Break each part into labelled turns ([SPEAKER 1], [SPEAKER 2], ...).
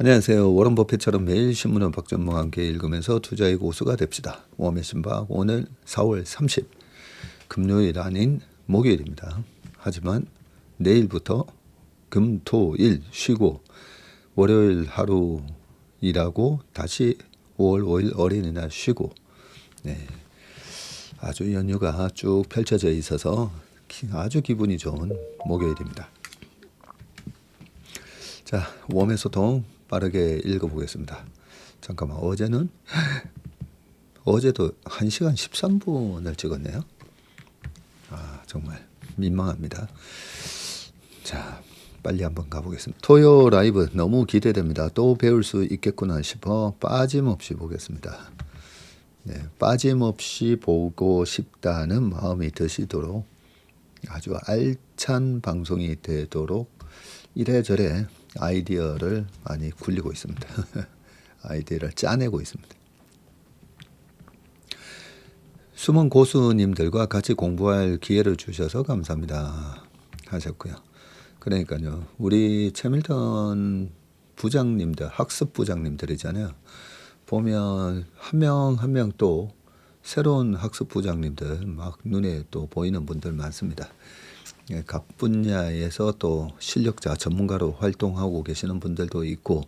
[SPEAKER 1] 안녕하세요. 워런 버핏처럼 매일 신문을 박전무와 함께 읽으면서 투자의 고수가 됩시다. 웜의 신박 오늘 4월 30 금요일 아닌 목요일입니다. 하지만 내일부터 금, 토, 일 쉬고 월요일 하루 일하고 다시 5월 5일 어린이날 쉬고 아주 연휴가 쭉 펼쳐져 있어서 아주 기분이 좋은 목요일입니다. 자, 웜의 소통 빠르게 읽어보겠습니다. 잠깐만, 어제도 1시간 13분을 찍었네요. 정말 민망합니다. 자, 빨리 한번 가보겠습니다. 토요 라이브 너무 기대됩니다. 또 배울 수 있겠구나 싶어 빠짐없이 보겠습니다. 빠짐없이 보고 싶다는 마음이 드시도록 아주 알찬 방송이 되도록 이래저래 아이디어를 많이 굴리고 있습니다. 아이디어를 짜내고 있습니다. 숨은 고수님들과 같이 공부할 기회를 주셔서 감사합니다 하셨고요. 그러니까요, 우리 채밀턴 부장님들, 학습 부장님들이잖아요. 보면 한 명 한 명 또 새로운 학습 부장님들 막 눈에 또 보이는 분들 많습니다. 각 분야에서 또 실력자 전문가로 활동하고 계시는 분들도 있고,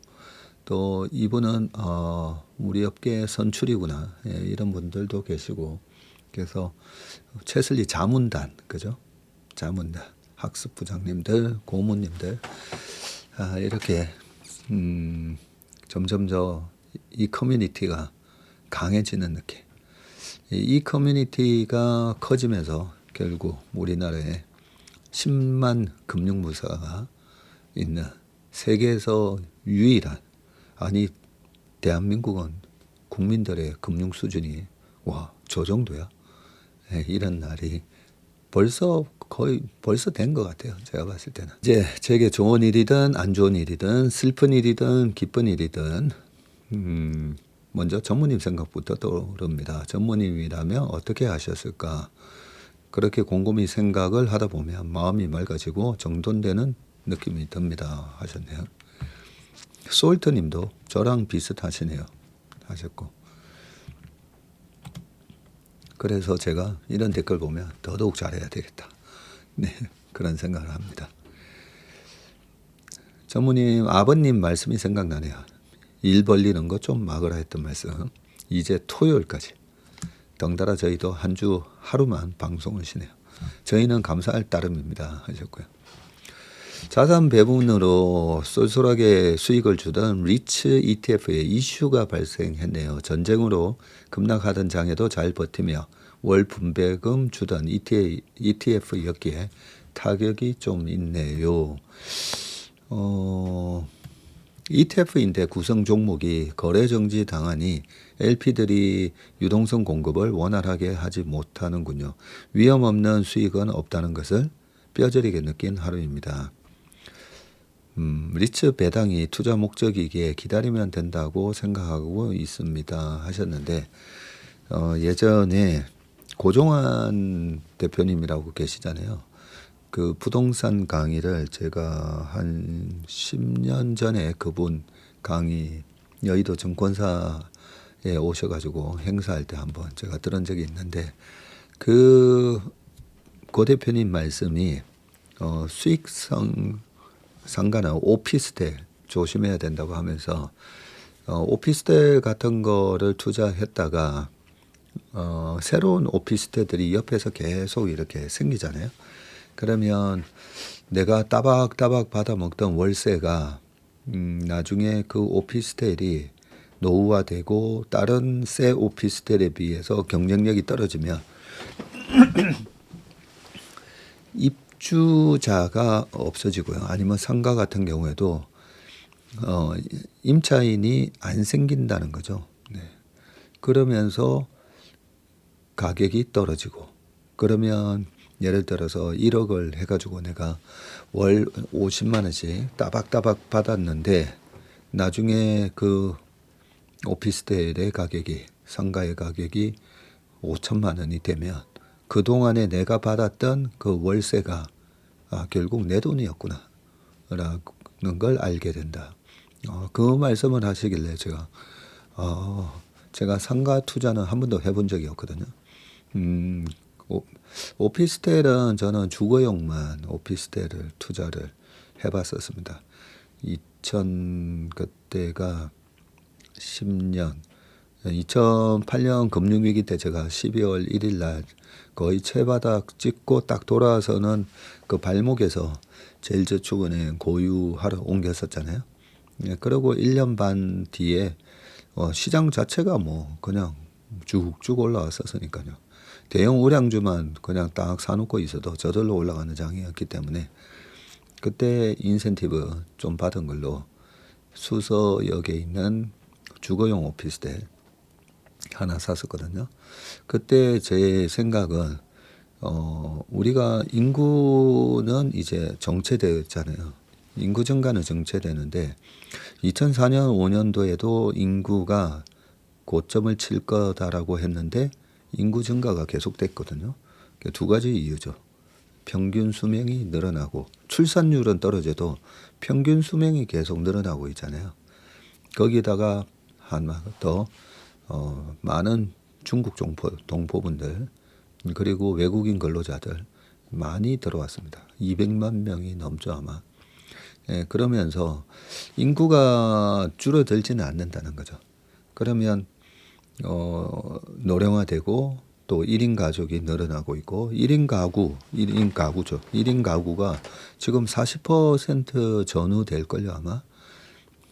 [SPEAKER 1] 또 이분은 우리 업계 선출이구나 이런 분들도 계시고, 그래서 최슬리 자문단, 그죠? 자문단 학습 부장님들, 고문님들 이렇게 점점 이 커뮤니티가 강해지는 느낌. 이 커뮤니티가 커지면서 결국 우리나라에 10만 금융부서가 있는 세계에서 유일한, 아니 대한민국은 국민들의 금융 수준이 저 정도야? 이런 날이 벌써 된 것 같아요. 제가 봤을 때는. 이제 제게 좋은 일이든 안 좋은 일이든 슬픈 일이든 기쁜 일이든 먼저 전무님 생각부터 떠오릅니다. 전무님이라면 어떻게 하셨을까? 그렇게 곰곰이 생각을 하다 보면 마음이 맑아지고 정돈되는 느낌이 듭니다 하셨네요. 솔트님도 저랑 비슷하시네요 하셨고, 그래서 제가 이런 댓글 보면 더더욱 잘해야 되겠다, 그런 생각을 합니다. 전무님 아버님 말씀이 생각나네요. 일 벌리는 거 좀 막으라 했던 말씀, 이제 토요일까지 덩달아 저희도 한 주 하루만 방송을 쉬네요. 저희는 감사할 따름입니다 하셨고요. 자산 배분으로 쏠쏠하게 수익을 주던 리츠 ETF에 이슈가 발생했네요. 전쟁으로 급락하던 장에도 잘 버티며 월 분배금 주던 ETF였기에 타격이 좀 있네요. ETF인데 구성 종목이 거래 정지 당하니 LP들이 유동성 공급을 원활하게 하지 못하는군요. 위험 없는 수익은 없다는 것을 뼈저리게 느낀 하루입니다. 리츠 배당이 투자 목적이기에 기다리면 된다고 생각하고 있습니다 하셨는데, 예전에 고종환 대표님이라고 계시잖아요. 그 부동산 강의를 제가 한 10년 전에 그분 강의 여의도 증권사에 오셔가지고 행사할 때 한번 제가 들은 적이 있는데, 고 대표님 말씀이 수익성 상가나 오피스텔 조심해야 된다고 하면서, 오피스텔 같은 거를 투자했다가 새로운 오피스텔들이 옆에서 계속 이렇게 생기잖아요. 그러면 내가 따박따박 받아 먹던 월세가 나중에 그 오피스텔이 노후화되고 다른 새 오피스텔에 비해서 경쟁력이 떨어지면 입주자가 없어지고요. 아니면 상가 같은 경우에도 임차인이 안 생긴다는 거죠. 그러면서 가격이 떨어지고, 그러면 예를 들어서 1억을 해가지고 내가 월 50만 원씩 따박따박 받았는데 나중에 그 오피스텔의 가격이, 상가의 가격이 5천만 원이 되면 그동안에 내가 받았던 그 월세가 결국 내 돈이었구나 라는 걸 알게 된다. 그 말씀을 하시길래 제가 상가 투자는 한 번도 해본 적이 없거든요. 음, 오피스텔은 저는 주거용만 오피스텔을 투자를 해봤었습니다. 2000 그때가 10년 2008년 금융위기 때 제가 12월 1일 날 거의 채바닥 찍고 딱 돌아서는 그 발목에서 제일저축은행 고유하러 옮겼었잖아요. 예, 그리고 1년 반 뒤에 시장 자체가 뭐 그냥 쭉쭉 올라왔었으니까요. 대형 우량주만 그냥 딱 사놓고 있어도 저절로 올라가는 장이었기 때문에 그때 인센티브 좀 받은 걸로 수서역에 있는 주거용 오피스텔 하나 샀었거든요. 그때 제 생각은 우리가 인구는 이제 정체되었잖아요. 인구 증가는 정체되는데 2004년 5년도에도 인구가 고점을 칠 거다라고 했는데 인구 증가가 계속됐거든요. 두 가지 이유죠. 평균 수명이 늘어나고 출산율은 떨어져도 평균 수명이 계속 늘어나고 있잖아요. 거기다가 하나 더 많은 중국 동포분들 그리고 외국인 근로자들 많이 들어왔습니다. 200만 명이 넘죠 아마. 예, 그러면서 인구가 줄어들지는 않는다는 거죠. 그러면 노령화되고 또 1인 가족이 늘어나고 있고 1인 가구죠. 1인 가구가 지금 40% 전후될 걸요 아마.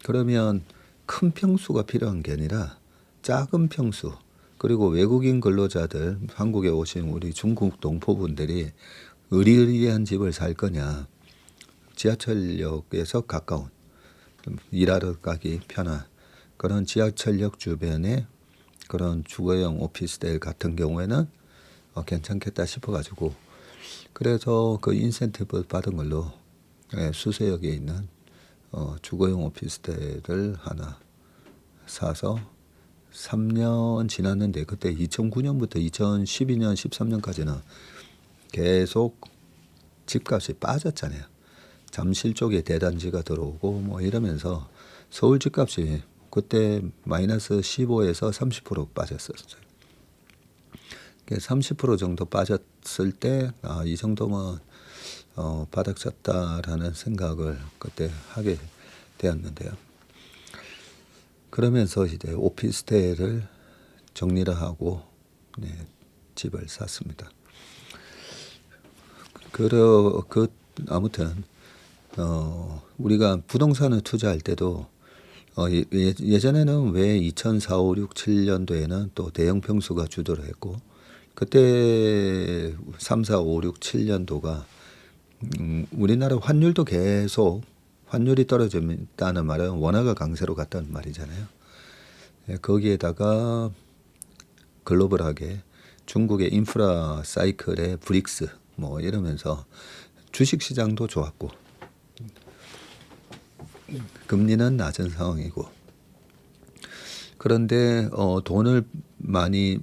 [SPEAKER 1] 그러면 큰 평수가 필요한 게 아니라 작은 평수 그리고 외국인 근로자들 한국에 오신 우리 중국 동포분들이 으리으리한 집을 살 거냐 지하철역에서 가까운 일하러 가기 편한 그런 지하철역 주변에 그런 주거용 오피스텔 같은 경우에는 괜찮겠다 싶어가지고 그래서 그 인센티브 받은 걸로 수서역에 있는 주거용 오피스텔을 하나 사서 3년 지났는데 그때 2009년부터 2012년 13년까지는 계속 집값이 빠졌잖아요. 잠실 쪽에 대단지가 들어오고 뭐 이러면서 서울 집값이 그때 마이너스 15에서 30% 빠졌었어요. 30% 정도 빠졌을 때 이 정도면 바닥 쳤다라는 생각을 그때 하게 되었는데요. 그러면서 이제 오피스텔을 정리를 하고 집을 샀습니다. 아무튼 우리가 부동산을 투자할 때도 예전에는 왜 2004, 5, 6, 7년도에는 또 대형 평수가 주도를 했고 그때 3, 4, 5, 6, 7년도가 우리나라 환율도 계속 환율이 떨어진다는 말은 원화가 강세로 갔다는 말이잖아요. 거기에다가 글로벌하게 중국의 인프라 사이클의 브릭스 뭐 이러면서 주식시장도 좋았고 금리는 낮은 상황이고 그런데 돈을 많이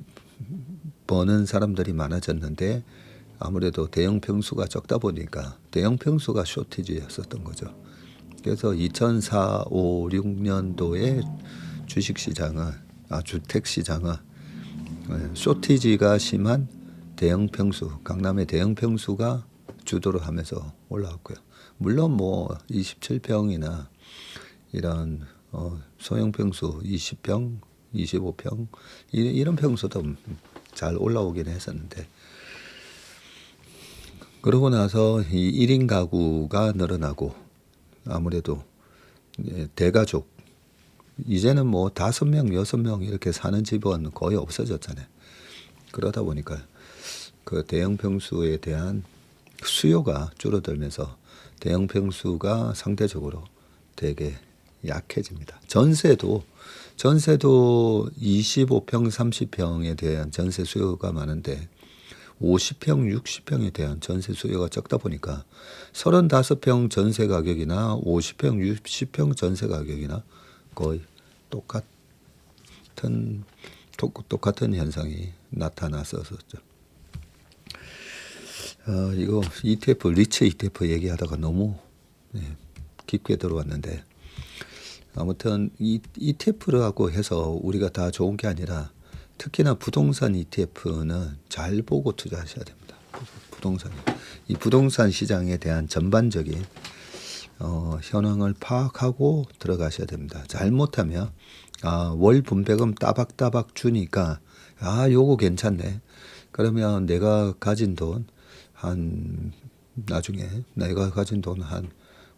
[SPEAKER 1] 버는 사람들이 많아졌는데 아무래도 대형 평수가 적다 보니까 대형 평수가 쇼티지였었던 거죠. 그래서 2004, 5, 6년도에 주택시장은 쇼티지가 심한 대형 평수, 강남의 대형 평수가 주도를 하면서 올라왔고요. 물론 뭐 27평이나 이런 소형 평수 20평, 25평 이런 평수도 잘 올라오긴 했었는데 그러고 나서 이 1인 가구가 늘어나고 아무래도 대가족 이제는 뭐 5명, 6명 이렇게 사는 집은 거의 없어졌잖아요. 그러다 보니까 그 대형 평수에 대한 수요가 줄어들면서 대형 평수가 상대적으로 되게 약해집니다. 전세도 25평, 30평에 대한 전세 수요가 많은데 50평, 60평에 대한 전세 수요가 적다 보니까 35평 전세 가격이나 50평, 60평 전세 가격이나 거의 똑같은 현상이 나타났었죠. 이거 ETF 리츠 ETF 얘기하다가 너무 깊게 들어왔는데 아무튼 이 ETF라고 해서 우리가 다 좋은 게 아니라 특히나 부동산 ETF는 잘 보고 투자하셔야 됩니다. 부동산 이 부동산 시장에 대한 전반적인 현황을 파악하고 들어가셔야 됩니다. 잘못하면 월 분배금 따박따박 주니까 요거 괜찮네. 그러면 내가 가진 돈 나중에 내가 가진 돈 한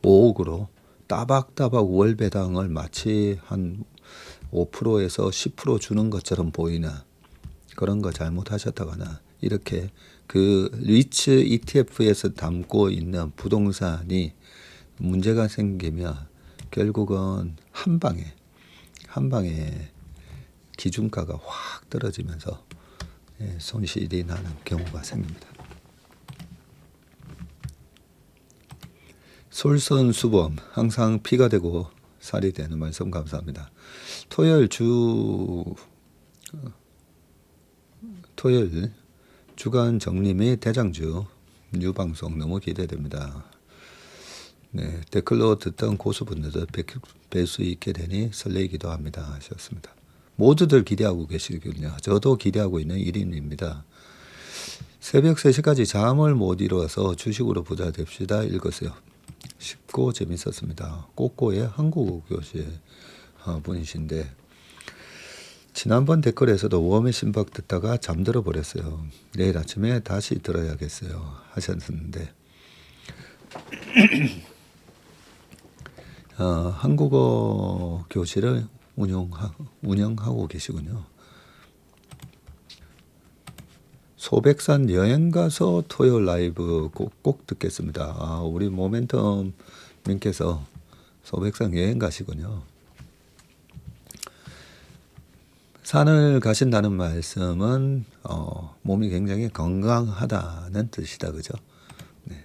[SPEAKER 1] 5억으로 따박따박 월 배당을 마치 한 5%에서 10% 주는 것처럼 보이나 그런 거 잘못하셨다거나 이렇게 그 리츠 ETF에서 담고 있는 부동산이 문제가 생기면 결국은 한 방에 기준가가 확 떨어지면서 손실이 나는 경우가 생깁니다. 솔선수범 항상 피가 되고 살이 되는 말씀 감사합니다. 토요일 주간 정리 및 대장주 뉴 방송 너무 기대됩니다. 네, 댓글로 듣던 고수분들도 뵐 수 있게 되니 설레기도 합니다 하셨습니다. 모두들 기대하고 계시군요. 저도 기대하고 있는 1인입니다. 새벽 3시까지 잠을 못 이루어서 주식으로 부자 됩시다 읽으세요. 쉽고 재밌었습니다. 꼬꼬의 한국어 교실 분이신데 지난번 댓글에서도 웜의 심박 듣다가 잠들어 버렸어요. 내일 아침에 다시 들어야겠어요 하셨는데 한국어 교실을 운영하고 계시군요. 소백산 여행 가서 토요일 라이브 꼭 듣겠습니다. 우리 모멘텀 님께서 소백산 여행 가시군요. 산을 가신다는 말씀은 몸이 굉장히 건강하다는 뜻이다, 그죠? 네.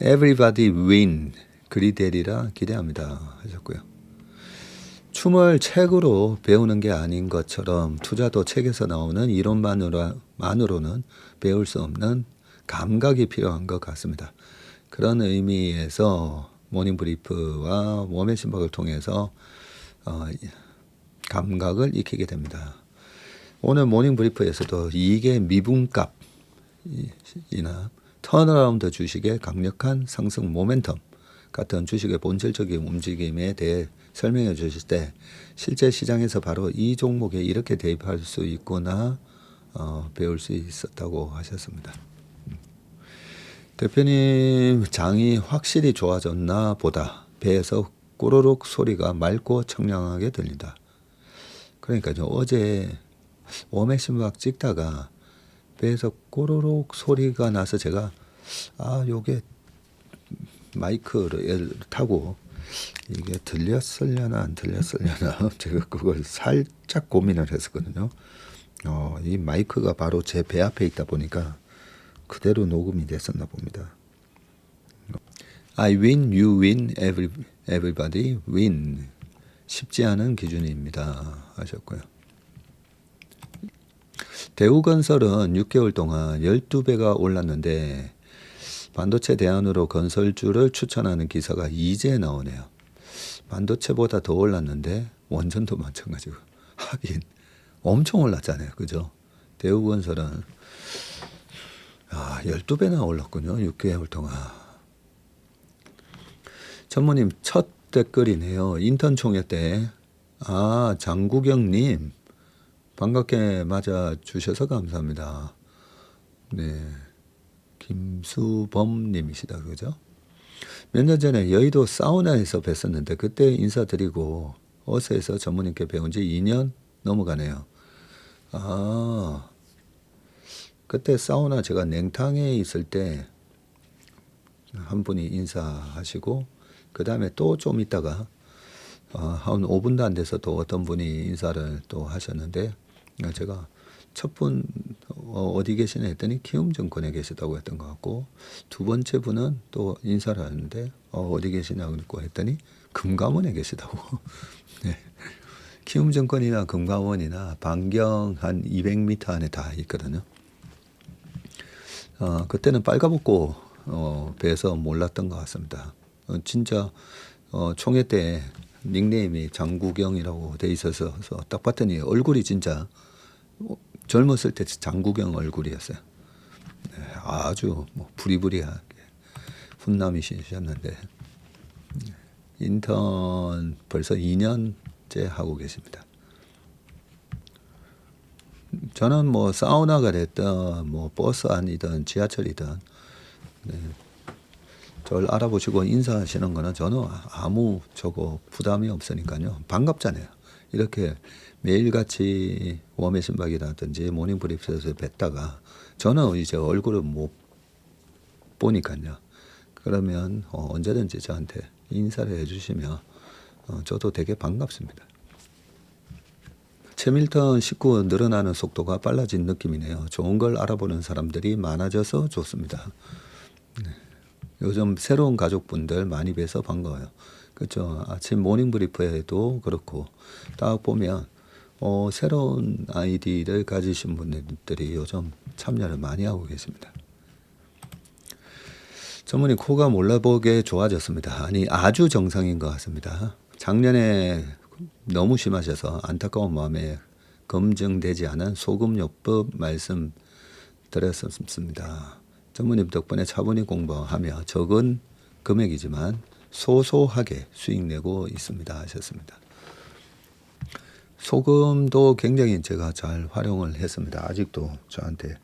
[SPEAKER 1] Everybody win 그리 되리라 기대합니다 하셨고요. 춤을 책으로 배우는 게 아닌 것처럼 투자도 책에서 나오는 이론만으로는 배울 수 없는 감각이 필요한 것 같습니다. 그런 의미에서 모닝브리프와 웜의 심박을 통해서 감각을 익히게 됩니다. 오늘 모닝브리프에서도 이익의 미분값이나 턴어라운드 주식의 강력한 상승 모멘텀 같은 주식의 본질적인 움직임에 대해 설명해 주실 때 실제 시장에서 바로 이 종목에 이렇게 대입할 수 있구나 배울 수 있었다고 하셨습니다. 대표님 장이 확실히 좋아졌나 보다. 배에서 꼬르륵 소리가 맑고 청량하게 들린다. 그러니까요. 어제 웜의 심박 찍다가 배에서 꼬르륵 소리가 나서 제가 요게 마이크를 타고 이게 들렸으려나 안 들렸으려나 제가 그걸 살짝 고민을 했었거든요. 이 마이크가 바로 제 배 앞에 있다 보니까 그대로 녹음이 됐었나 봅니다. I win, you win, everybody win. 쉽지 않은 기준입니다 하셨고요. 대우건설은 6개월 동안 12배가 올랐는데 반도체 대안으로 건설주를 추천하는 기사가 이제 나오네요. 반도체보다 더 올랐는데 원전도 마찬가지고 하긴 엄청 올랐잖아요. 그죠? 대우건설은 12배나 올랐군요. 6개월 동안. 전무님 첫 댓글이네요. 인턴 총회 때 장구경님 반갑게 맞아주셔서 감사합니다. 네, 김수범님이시다. 그죠? 몇 년 전에 여의도 사우나에서 뵀었는데 그때 인사드리고 어세에서 전무님께 배운 지 2년 넘어가네요. 그때 사우나 제가 냉탕에 있을 때 한 분이 인사하시고 그 다음에 또 좀 있다가 한 5분도 안 돼서 또 어떤 분이 인사를 또 하셨는데 제가 첫 분 어디 계시냐 했더니 키움증권에 계시다고 했던 것 같고 두 번째 분은 또 인사를 하는데 어디 계시냐고 했더니 금감원에 계시다고. 네. 키움증권이나 금감원이나 반경 한 200m 안에 다 있거든요. 그때는 빨가벗고 배에서 몰랐던 것 같습니다. 진짜 총회 때 닉네임이 장구경이라고 돼 있어서 딱 봤더니 얼굴이 진짜 젊었을 때 장구경 얼굴이었어요. 네, 아주 뭐 부리부리하게 훈남이셨는데 인턴 벌써 2년째 하고 계십니다. 저는 뭐 사우나가 됐든 뭐 버스 안이든 지하철이든 네, 저를 알아보시고 인사하시는 거는 저는 아무 부담이 없으니까요. 반갑잖아요. 이렇게 매일같이 웜의 신박이라든지 모닝브리프에서 뵀다가 저는 이제 얼굴을 못 보니까요. 그러면 언제든지 저한테 인사를 해주시면 저도 되게 반갑습니다. 채밀턴 식구 늘어나는 속도가 빨라진 느낌이네요. 좋은 걸 알아보는 사람들이 많아져서 좋습니다. 네. 요즘 새로운 가족분들 많이 뵈서 반가워요. 그렇죠. 아침 모닝 브리프에도 그렇고 딱 보면 새로운 아이디를 가지신 분들이 요즘 참여를 많이 하고 계십니다. 전문의 코가 몰라보게 좋아졌습니다. 아니 아주 정상인 것 같습니다. 작년에 너무 심하셔서 안타까운 마음에 검증되지 않은 소금요법 말씀드렸습니다. 전무님 덕분에 차분히 공부하며 적은 금액이지만 소소하게 수익 내고 있습니다 하셨습니다. 소금도 굉장히 제가 잘 활용을 했습니다. 아직도 저한테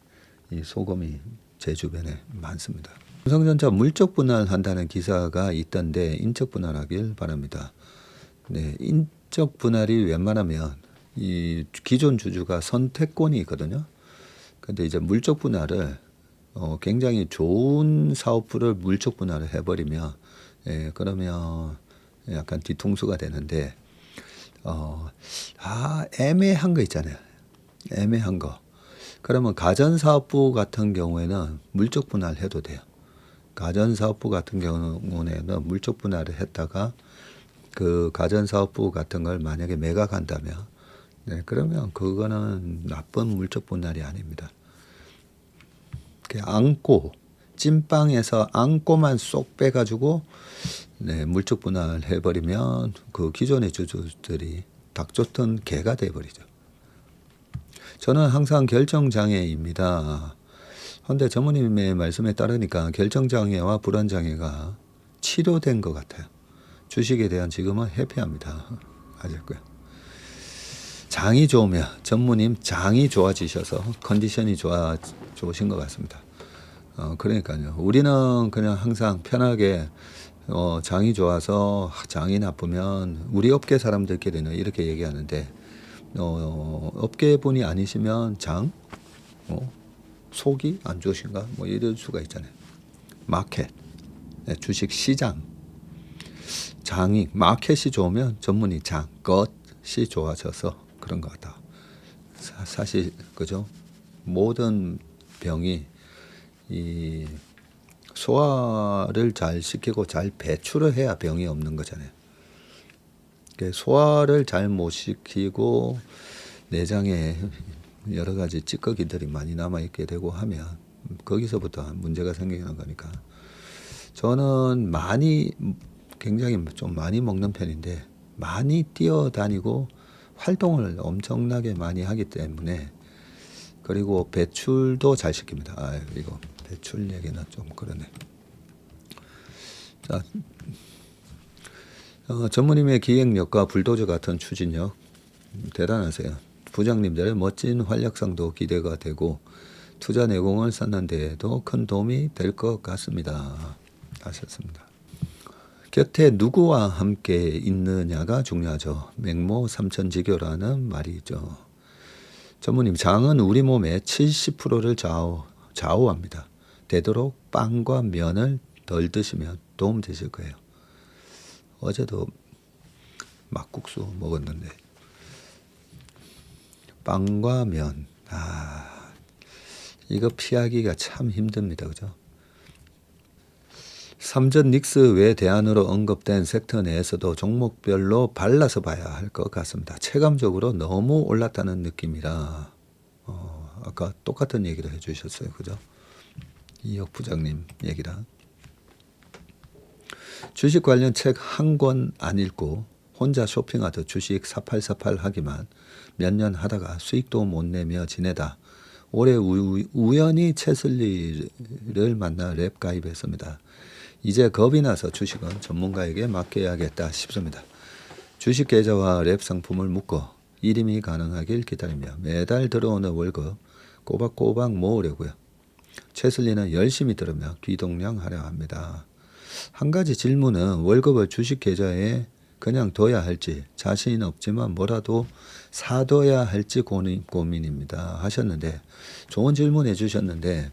[SPEAKER 1] 이 소금이 제 주변에 많습니다. 삼성전자 물적 분할한다는 기사가 있던데 인적 분할하길 바랍니다. 네, 인적 분할이 웬만하면 이 기존 주주가 선택권이 있거든요. 근데 이제 물적 분할을 굉장히 좋은 사업부를 물적 분할을 해버리면 그러면 약간 뒤통수가 되는데 애매한 거 있잖아요. 애매한 거. 그러면 가전사업부 같은 경우에는 물적 분할해도 돼요. 가전사업부 같은 경우에는 물적 분할을 했다가 그 가전사업부 같은 걸 만약에 매각한다면 그러면 그거는 나쁜 물적 분할이 아닙니다. 안고 찐빵에서 안고만 쏙 빼가지고 물적 분할 해버리면 그 기존의 주주들이 닥쳤던 개가 돼버리죠. 저는 항상 결정장애입니다. 그런데 전무님의 말씀에 따르니까 결정장애와 불안장애가 치료된 것 같아요. 주식에 대한 지금은 해피합니다. 아셨고요. 장이 좋으면 전무님 장이 좋아지셔서 컨디션이 좋으신 것 같습니다. 그러니까요. 우리는 그냥 항상 편하게 장이 좋아서 장이 나쁘면 우리 업계 사람들끼리는 이렇게 얘기하는데 업계 분이 아니시면 장, 속이 안 좋으신가 뭐 이럴 수가 있잖아요. 마켓, 주식 시장, 장이 마켓이 좋으면 전문이 장, 것이 좋아져서 그런 것 같다. 사실 그죠? 모든 병이 이 소화를 잘 시키고 잘 배출을 해야 병이 없는 거잖아요. 소화를 잘 못 시키고 내장에 여러 가지 찌꺼기들이 많이 남아있게 되고 하면 거기서부터 문제가 생기는 거니까 저는 굉장히 좀 많이 먹는 편인데 많이 뛰어다니고 활동을 엄청나게 많이 하기 때문에 그리고 배출도 잘 시킵니다. 이거 배출 얘기는 좀 그러네. 자, 전무님의 기획력과 불도저 같은 추진력 대단하세요. 부장님들의 멋진 활약상도 기대가 되고 투자 내공을 쌓는 데에도 큰 도움이 될 것 같습니다. 하셨습니다. 곁에 누구와 함께 있느냐가 중요하죠. 맹모 삼천지교라는 말이죠. 전무님, 장은 우리 몸의 70%를 좌우합니다. 되도록 빵과 면을 덜 드시면 도움 되실 거예요. 어제도 막국수 먹었는데 빵과 면, 이거 피하기가 참 힘듭니다. 그죠? 삼전 닉스 외 대안으로 언급된 섹터 내에서도 종목별로 발라서 봐야 할 것 같습니다. 체감적으로 너무 올랐다는 느낌이라 아까 똑같은 얘기를 해주셨어요. 그죠? 이혁 부장님 얘기랑. 주식 관련 책 한 권 안 읽고 혼자 쇼핑하듯 주식 사팔사팔 하기만 몇 년 하다가 수익도 못 내며 지내다 올해 우연히 채슬리를 만나 랩 가입했습니다. 이제 겁이 나서 주식은 전문가에게 맡겨야겠다 싶습니다. 주식 계좌와 랩 상품을 묶어 일임이 가능하길 기다리며 매달 들어오는 월급 꼬박꼬박 모으려고요. 채슬리는 열심히 들으며 귀동냥하려 합니다. 한 가지 질문은 월급을 주식 계좌에 그냥 둬야 할지 자신 없지만 뭐라도 사둬야 할지 고민입니다 하셨는데 좋은 질문 해주셨는데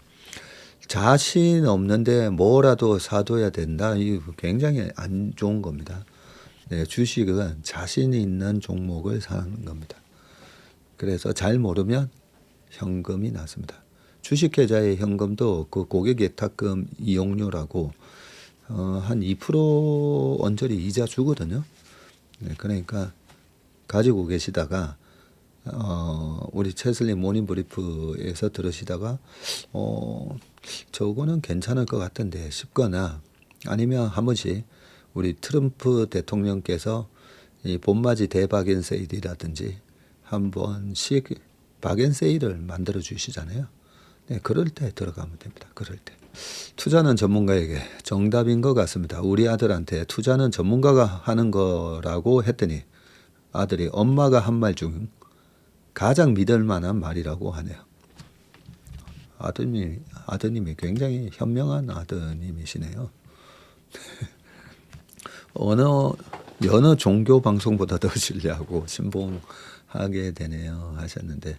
[SPEAKER 1] 자신 없는데 뭐라도 사둬야 된다. 이거 굉장히 안 좋은 겁니다. 네, 주식은 자신 있는 종목을 사는 겁니다. 그래서 잘 모르면 현금이 났습니다. 주식 계좌의 현금도 그 고객 예탁금 이용료라고 한 2% 언저리 이자 주거든요. 네, 그러니까 가지고 계시다가 우리 채슬리 모닝 브리프에서 들으시다가 저거는 괜찮을 것 같은데 싶거나 아니면 한 번씩 우리 트럼프 대통령께서 이 봄맞이 대박앤세일이라든지 한 번씩 박앤세일을 만들어 주시잖아요. 네, 그럴 때 들어가면 됩니다. 그럴 때. 투자는 전문가에게 정답인 것 같습니다. 우리 아들한테 투자는 전문가가 하는 거라고 했더니 아들이 엄마가 한 말 중 가장 믿을 만한 말이라고 하네요. 아드님이 굉장히 현명한 아드님이시네요. 여느 종교 방송보다 더 신뢰하고 신봉하게 되네요 하셨는데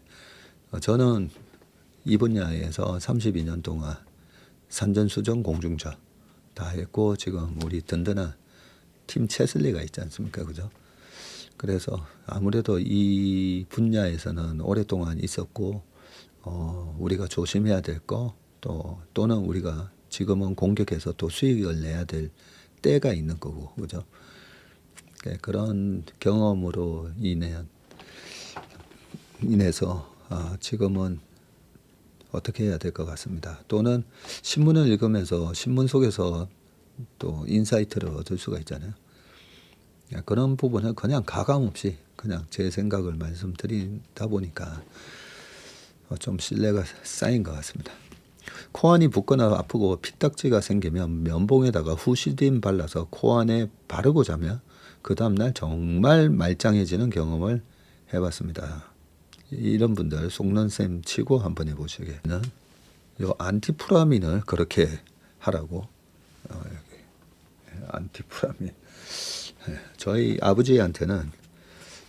[SPEAKER 1] 저는 이 분야에서 32년 동안 산전수전 공중전 다 했고 지금 우리 든든한 팀 채슬리가 있지 않습니까? 그죠? 그래서 아무래도 이 분야에서는 오랫동안 있었고 우리가 조심해야 될 거 또는 우리가 지금은 공격해서 또 수익을 내야 될 때가 있는 거고 그죠? 그런 경험으로 인해서 지금은 어떻게 해야 될 것 같습니다. 또는 신문을 읽으면서 신문 속에서 또 인사이트를 얻을 수가 있잖아요. 그런 부분은 그냥 가감없이 그냥 제 생각을 말씀드리다 보니까 좀 신뢰가 쌓인 것 같습니다. 코 안이 붓거나 아프고 피딱지가 생기면 면봉에다가 후시딘 발라서 코 안에 바르고 자면 그 다음날 정말 말짱해지는 경험을 해봤습니다. 이런 분들 속는 셈 치고 한번 해보시게는 요 안티프라민을 그렇게 하라고 여기 안티프라민 저희 아버지한테는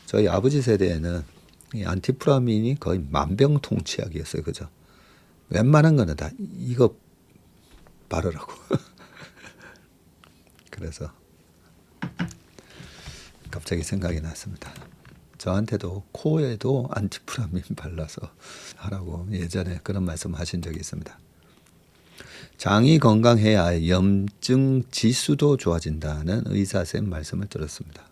[SPEAKER 1] 저희 아버지 세대에는 이 안티프라민이 거의 만병통치약이었어요. 그죠? 웬만한 거는 다 이거 바르라고. 그래서 갑자기 생각이 났습니다. 저한테도 코에도 안티프라민 발라서 하라고 예전에 그런 말씀 하신 적이 있습니다. 장이 건강해야 염증 지수도 좋아진다는 의사쌤 말씀을 들었습니다.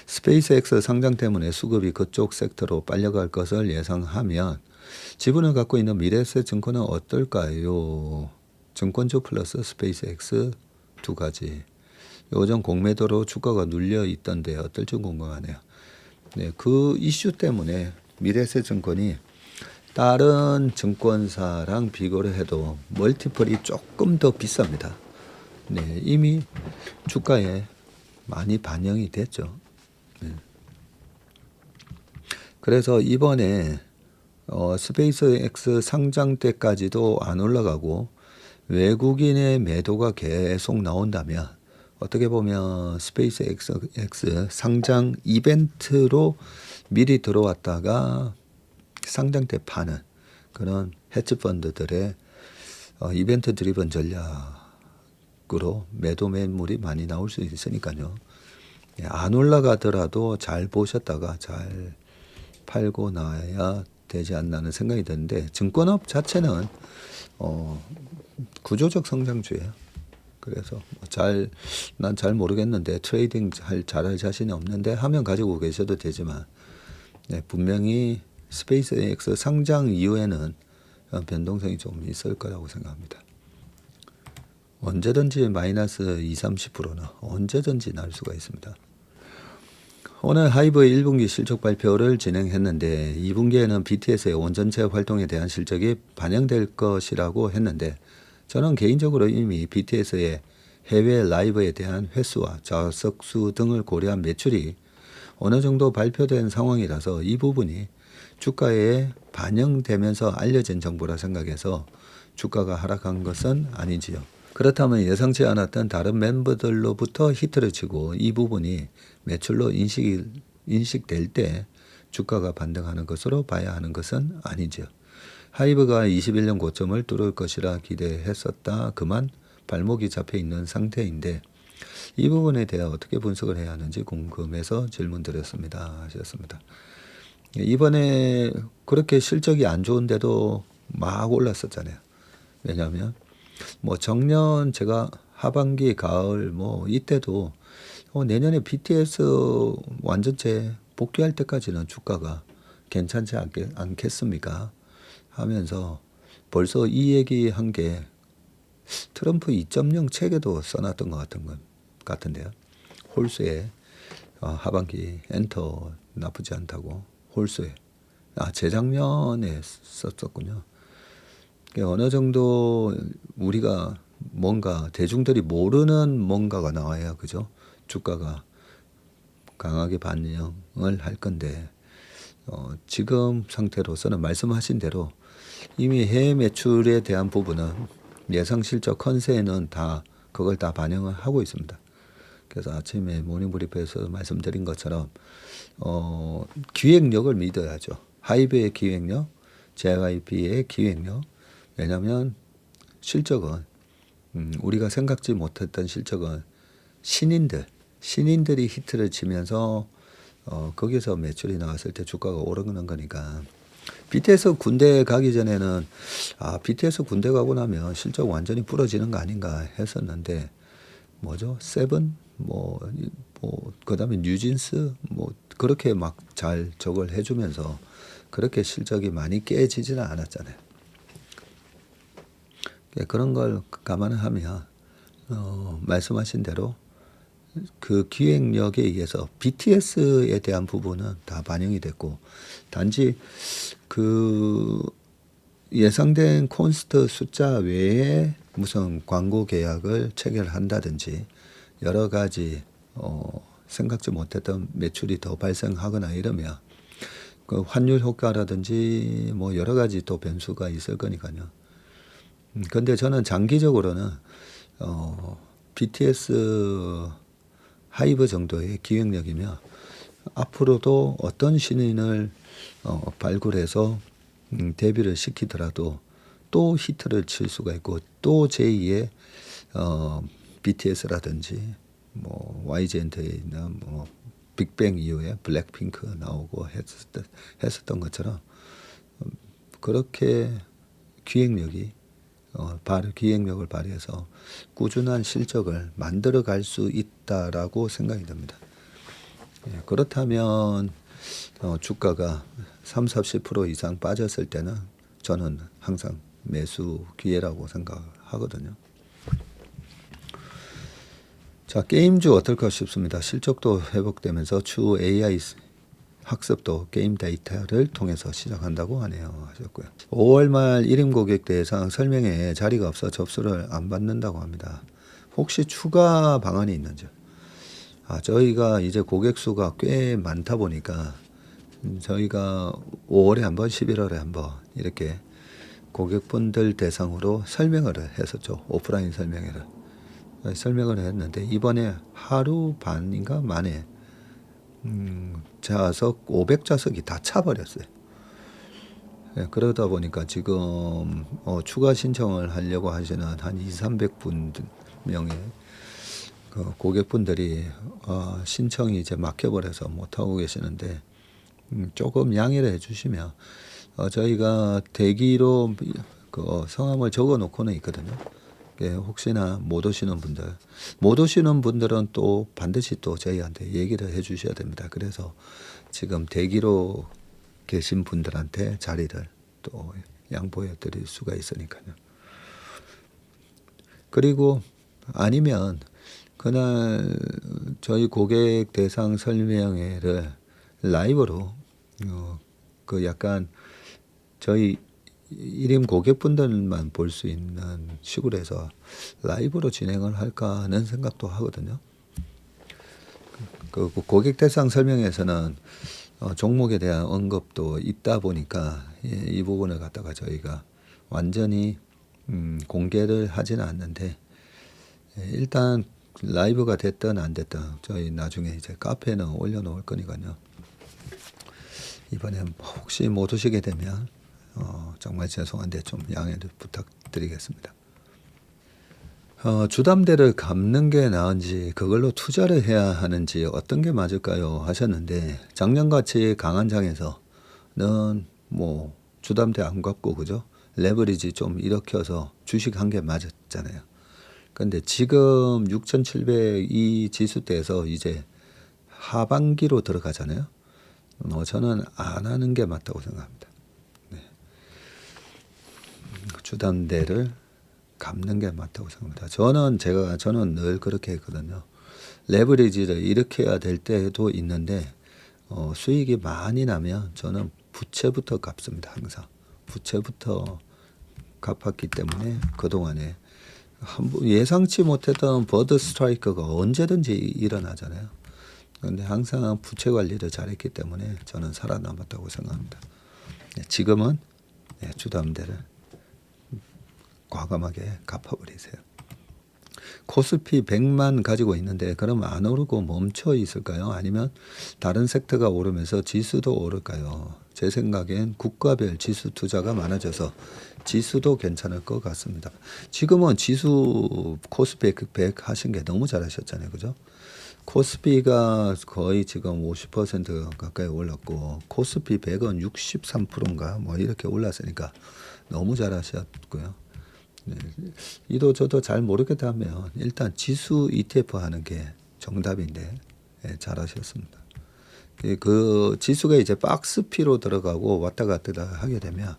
[SPEAKER 1] 스페이스X 상장 때문에 수급이 그쪽 섹터로 빨려갈 것을 예상하면 지분을 갖고 있는 미래에셋 증권은 어떨까요? 증권주 플러스 스페이스X 두 가지. 요즘 공매도로 주가가 눌려 있던데 어떨지 궁금하네요. 네, 그 이슈 때문에 미래에셋 증권이 다른 증권사랑 비교를 해도 멀티플이 조금 더 비쌉니다. 네, 이미 주가에 많이 반영이 됐죠. 네. 그래서 이번에 스페이스X 상장 때까지도 안 올라가고 외국인의 매도가 계속 나온다면 어떻게 보면 스페이스X 상장 이벤트로 미리 들어왔다가 상장 때 파는 그런 헤지펀드들의 이벤트 드리븐 전략으로 매도 매물이 많이 나올 수 있으니까요. 안 올라가더라도 잘 보셨다가 잘 팔고 나야 되지 않나는 생각이 드는데 증권업 자체는 구조적 성장주예요. 그래서 난 잘 모르겠는데 트레이딩 잘할 자신이 없는데 하면 가지고 계셔도 되지만 네, 분명히 스페이스X 상장 이후에는 변동성이 좀 있을 거라고 생각합니다. 언제든지 마이너스 2, 30%는 언제든지 날 수가 있습니다. 오늘 하이브의 1분기 실적 발표를 진행했는데 2분기에는 BTS의 온전체 활동에 대한 실적이 반영될 것이라고 했는데 저는 개인적으로 이미 BTS의 해외 라이브에 대한 횟수와 좌석 수 등을 고려한 매출이 어느 정도 발표된 상황이라서 이 부분이 주가에 반영되면서 알려진 정보라 생각해서 주가가 하락한 것은 아니지요. 그렇다면 예상치 않았던 다른 멤버들로부터 히트를 치고 이 부분이 매출로 인식될 때 주가가 반등하는 것으로 봐야 하는 것은 아니죠. 하이브가 21년 고점을 뚫을 것이라 기대했었다. 그만 발목이 잡혀 있는 상태인데 이 부분에 대해 어떻게 분석을 해야 하는지 궁금해서 질문 드렸습니다. 하셨습니다. 이번에 그렇게 실적이 안 좋은데도 막 올랐었잖아요. 왜냐하면 뭐 정년 제가 하반기 가을 뭐 이때도 내년에 BTS 완전체 복귀할 때까지는 주가가 괜찮지 않겠습니까? 하면서 벌써 이 얘기한 게 트럼프 2.0 책에도 써놨던 것 같은데요. 홀수에 하반기 엔터 나쁘지 않다고 홀수에 재작년에 썼었군요. 어느 정도 우리가 뭔가 대중들이 모르는 뭔가가 나와야 그죠? 주가가 강하게 반영을 할 건데 지금 상태로서는 말씀하신 대로 이미 해외 매출에 대한 부분은 예상 실적 컨센은 다 그걸 다 반영을 하고 있습니다. 그래서 아침에 모닝브리프에서 말씀드린 것처럼 기획력을 믿어야죠. 하이브의 기획력, JYP의 기획력. 왜냐하면 실적은 우리가 생각지 못했던 실적은 신인들이 히트를 치면서 거기서 매출이 나왔을 때 주가가 오르는 거니까 BTS 군대 가기 전에는 BTS 군대 가고 나면 실적 완전히 부러지는 거 아닌가 했었는데 뭐죠? 세븐 그다음에 뉴진스 그렇게 막 잘 저걸 해주면서 그렇게 실적이 많이 깨지지는 않았잖아요. 그런 걸 감안하면 말씀하신 대로 그 기획력에 의해서 BTS에 대한 부분은 다 반영이 됐고 단지 그 예상된 콘서트 숫자 외에 무슨 광고 계약을 체결한다든지 여러 가지 생각지 못했던 매출이 더 발생하거나 이러면 그 환율 효과라든지 뭐 여러 가지 또 변수가 있을 거니까요. 근데 저는 장기적으로는 BTS 하이브 정도의 기획력이면 앞으로도 어떤 신인을 발굴해서 데뷔를 시키더라도 또 히트를 칠 수가 있고 또 제2의 BTS라든지 뭐 YG엔터에 있는 뭐 빅뱅 이후에 블랙핑크 나오고 했었던 것처럼 그렇게 기획력을 발휘해서 꾸준한 실적을 만들어 갈 수 있다라고 생각이 됩니다. 그렇다면 주가가 30-40% 이상 빠졌을 때는 저는 항상 매수 기회라고 생각하거든요. 자, 게임주 어떨까 싶습니다. 실적도 회복되면서 추후 AI 학습도 게임 데이터를 통해서 시작한다고 하네요. 하셨고요. 5월 말 1임 고객 대상 설명회에 자리가 없어 접수를 안 받는다고 합니다. 혹시 추가 방안이 있는지? 저희가 이제 고객 수가 꽤 많다 보니까 저희가 5월에 한 번, 11월에 한 번 이렇게 고객분들 대상으로 설명을 했었죠. 오프라인 설명을 했는데 이번에 하루 반인가 만에 좌석 500좌석이 다 차버렸어요. 그러다 보니까 지금 추가 신청을 하려고 하시는 한 200-300명의 고객분들이 신청이 이제 막혀버려서 못하고 계시는데 조금 양해를 해주시면 저희가 대기로 그 성함을 적어 놓고는 있거든요. 혹시나 못 오시는 분들은 또 반드시 또 저희한테 얘기를 해 주셔야 됩니다. 그래서 지금 대기로 계신 분들한테 자리를 또 양보해 드릴 수가 있으니까요. 그리고 아니면 그날 저희 고객 대상 설명회를 라이브로 그 약간 저희 1인 고객분들만 볼 수 있는 식으로 해서 라이브로 진행을 할까 하는 생각도 하거든요. 그 고객 대상 설명회에서는 종목에 대한 언급도 있다 보니까 이 부분을 갖다가 저희가 완전히 공개를 하지는 않는데 일단 라이브가 됐든 안 됐든 저희 나중에 이제 카페에는 올려놓을 거니까요. 이번에 혹시 못 오시게 되면 정말 죄송한데 좀 양해 부탁드리겠습니다. 주담대를 갚는 게 나은지 그걸로 투자를 해야 하는지 어떤 게 맞을까요 하셨는데 작년같이 강한 장에서는 뭐 주담대 안 갚고 그죠? 레버리지 좀 일으켜서 주식 한 개 맞았잖아요. 근데 지금 6,700 이 지수대에서 이제 하반기로 들어가잖아요. 저는 안 하는 게 맞다고 생각합니다. 네. 주담대를 갚는 게 맞다고 생각합니다. 저는 늘 그렇게 했거든요. 레버리지를 일으켜야 될 때도 있는데 수익이 많이 나면 저는 부채부터 갚습니다. 항상 부채부터 갚았기 때문에 그동안에 예상치 못했던 버드 스트라이크가 언제든지 일어나잖아요. 그런데 항상 부채 관리를 잘했기 때문에 저는 살아남았다고 생각합니다. 지금은 주담대를 과감하게 갚아버리세요. 코스피 100만 가지고 있는데 그럼 안 오르고 멈춰 있을까요? 아니면 다른 섹터가 오르면서 지수도 오를까요? 제 생각엔 국가별 지수 투자가 많아져서 지수도 괜찮을 것 같습니다. 지금은 지수 코스피 100 하신 게 너무 잘하셨잖아요. 그죠? 코스피가 거의 지금 50% 가까이 올랐고 코스피 100은 63%인가 뭐 이렇게 올랐으니까 너무 잘하셨고요. 네, 이도 저도 잘 모르겠다면 일단 지수 ETF 하는 게 정답인데 잘하셨습니다. 그 지수가 이제 박스피로 들어가고 왔다 갔다 하게 되면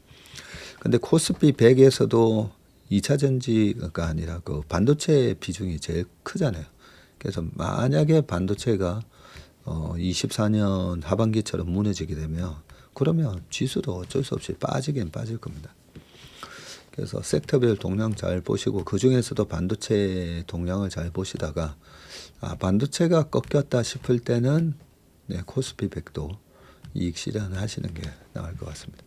[SPEAKER 1] 근데 코스피 100에서도 2차 전지가 아니라 그 반도체 비중이 제일 크잖아요. 그래서 만약에 반도체가 24년 하반기처럼 무너지게 되면 그러면 지수도 어쩔 수 없이 빠지긴 빠질 겁니다. 그래서 섹터별 동향 잘 보시고 그 중에서도 반도체 동향을 잘 보시다가 반도체가 꺾였다 싶을 때는 코스피 100도 이익 실현하시는 게 나을 것 같습니다.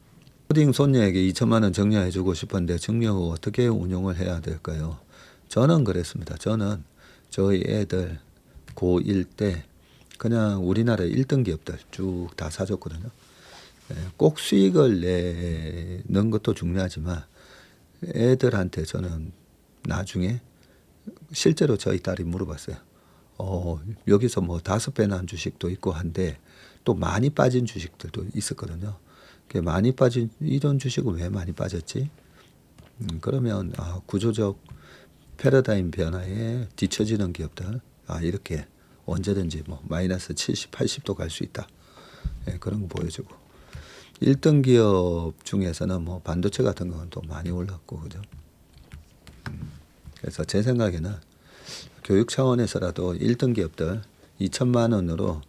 [SPEAKER 1] 코딩 손녀에게 2천만 원 정리해주고 싶은데 증여 후 어떻게 운용을 해야 될까요? 저는 그랬습니다. 저는 저희 애들 고1 때 그냥 우리나라 1등 기업들 쭉 다 사줬거든요. 꼭 수익을 내는 것도 중요하지만 애들한테 저는 나중에 실제로 저희 딸이 물어봤어요. 여기서 뭐 5배나 한 주식도 있고 한데 또 많이 빠진 주식들도 있었거든요. 많이 빠진 이런 주식은 왜 많이 빠졌지? 그러면 구조적 패러다임 변화에 뒤처지는 기업들 이렇게 언제든지 뭐 마이너스 70, 80도 갈 수 있다. 그런 거 보여주고 1등 기업 중에서는 뭐 반도체 같은 건 또 많이 올랐고 그죠. 그래서 제 생각에는 교육 차원에서라도 1등 기업들 2천만 원으로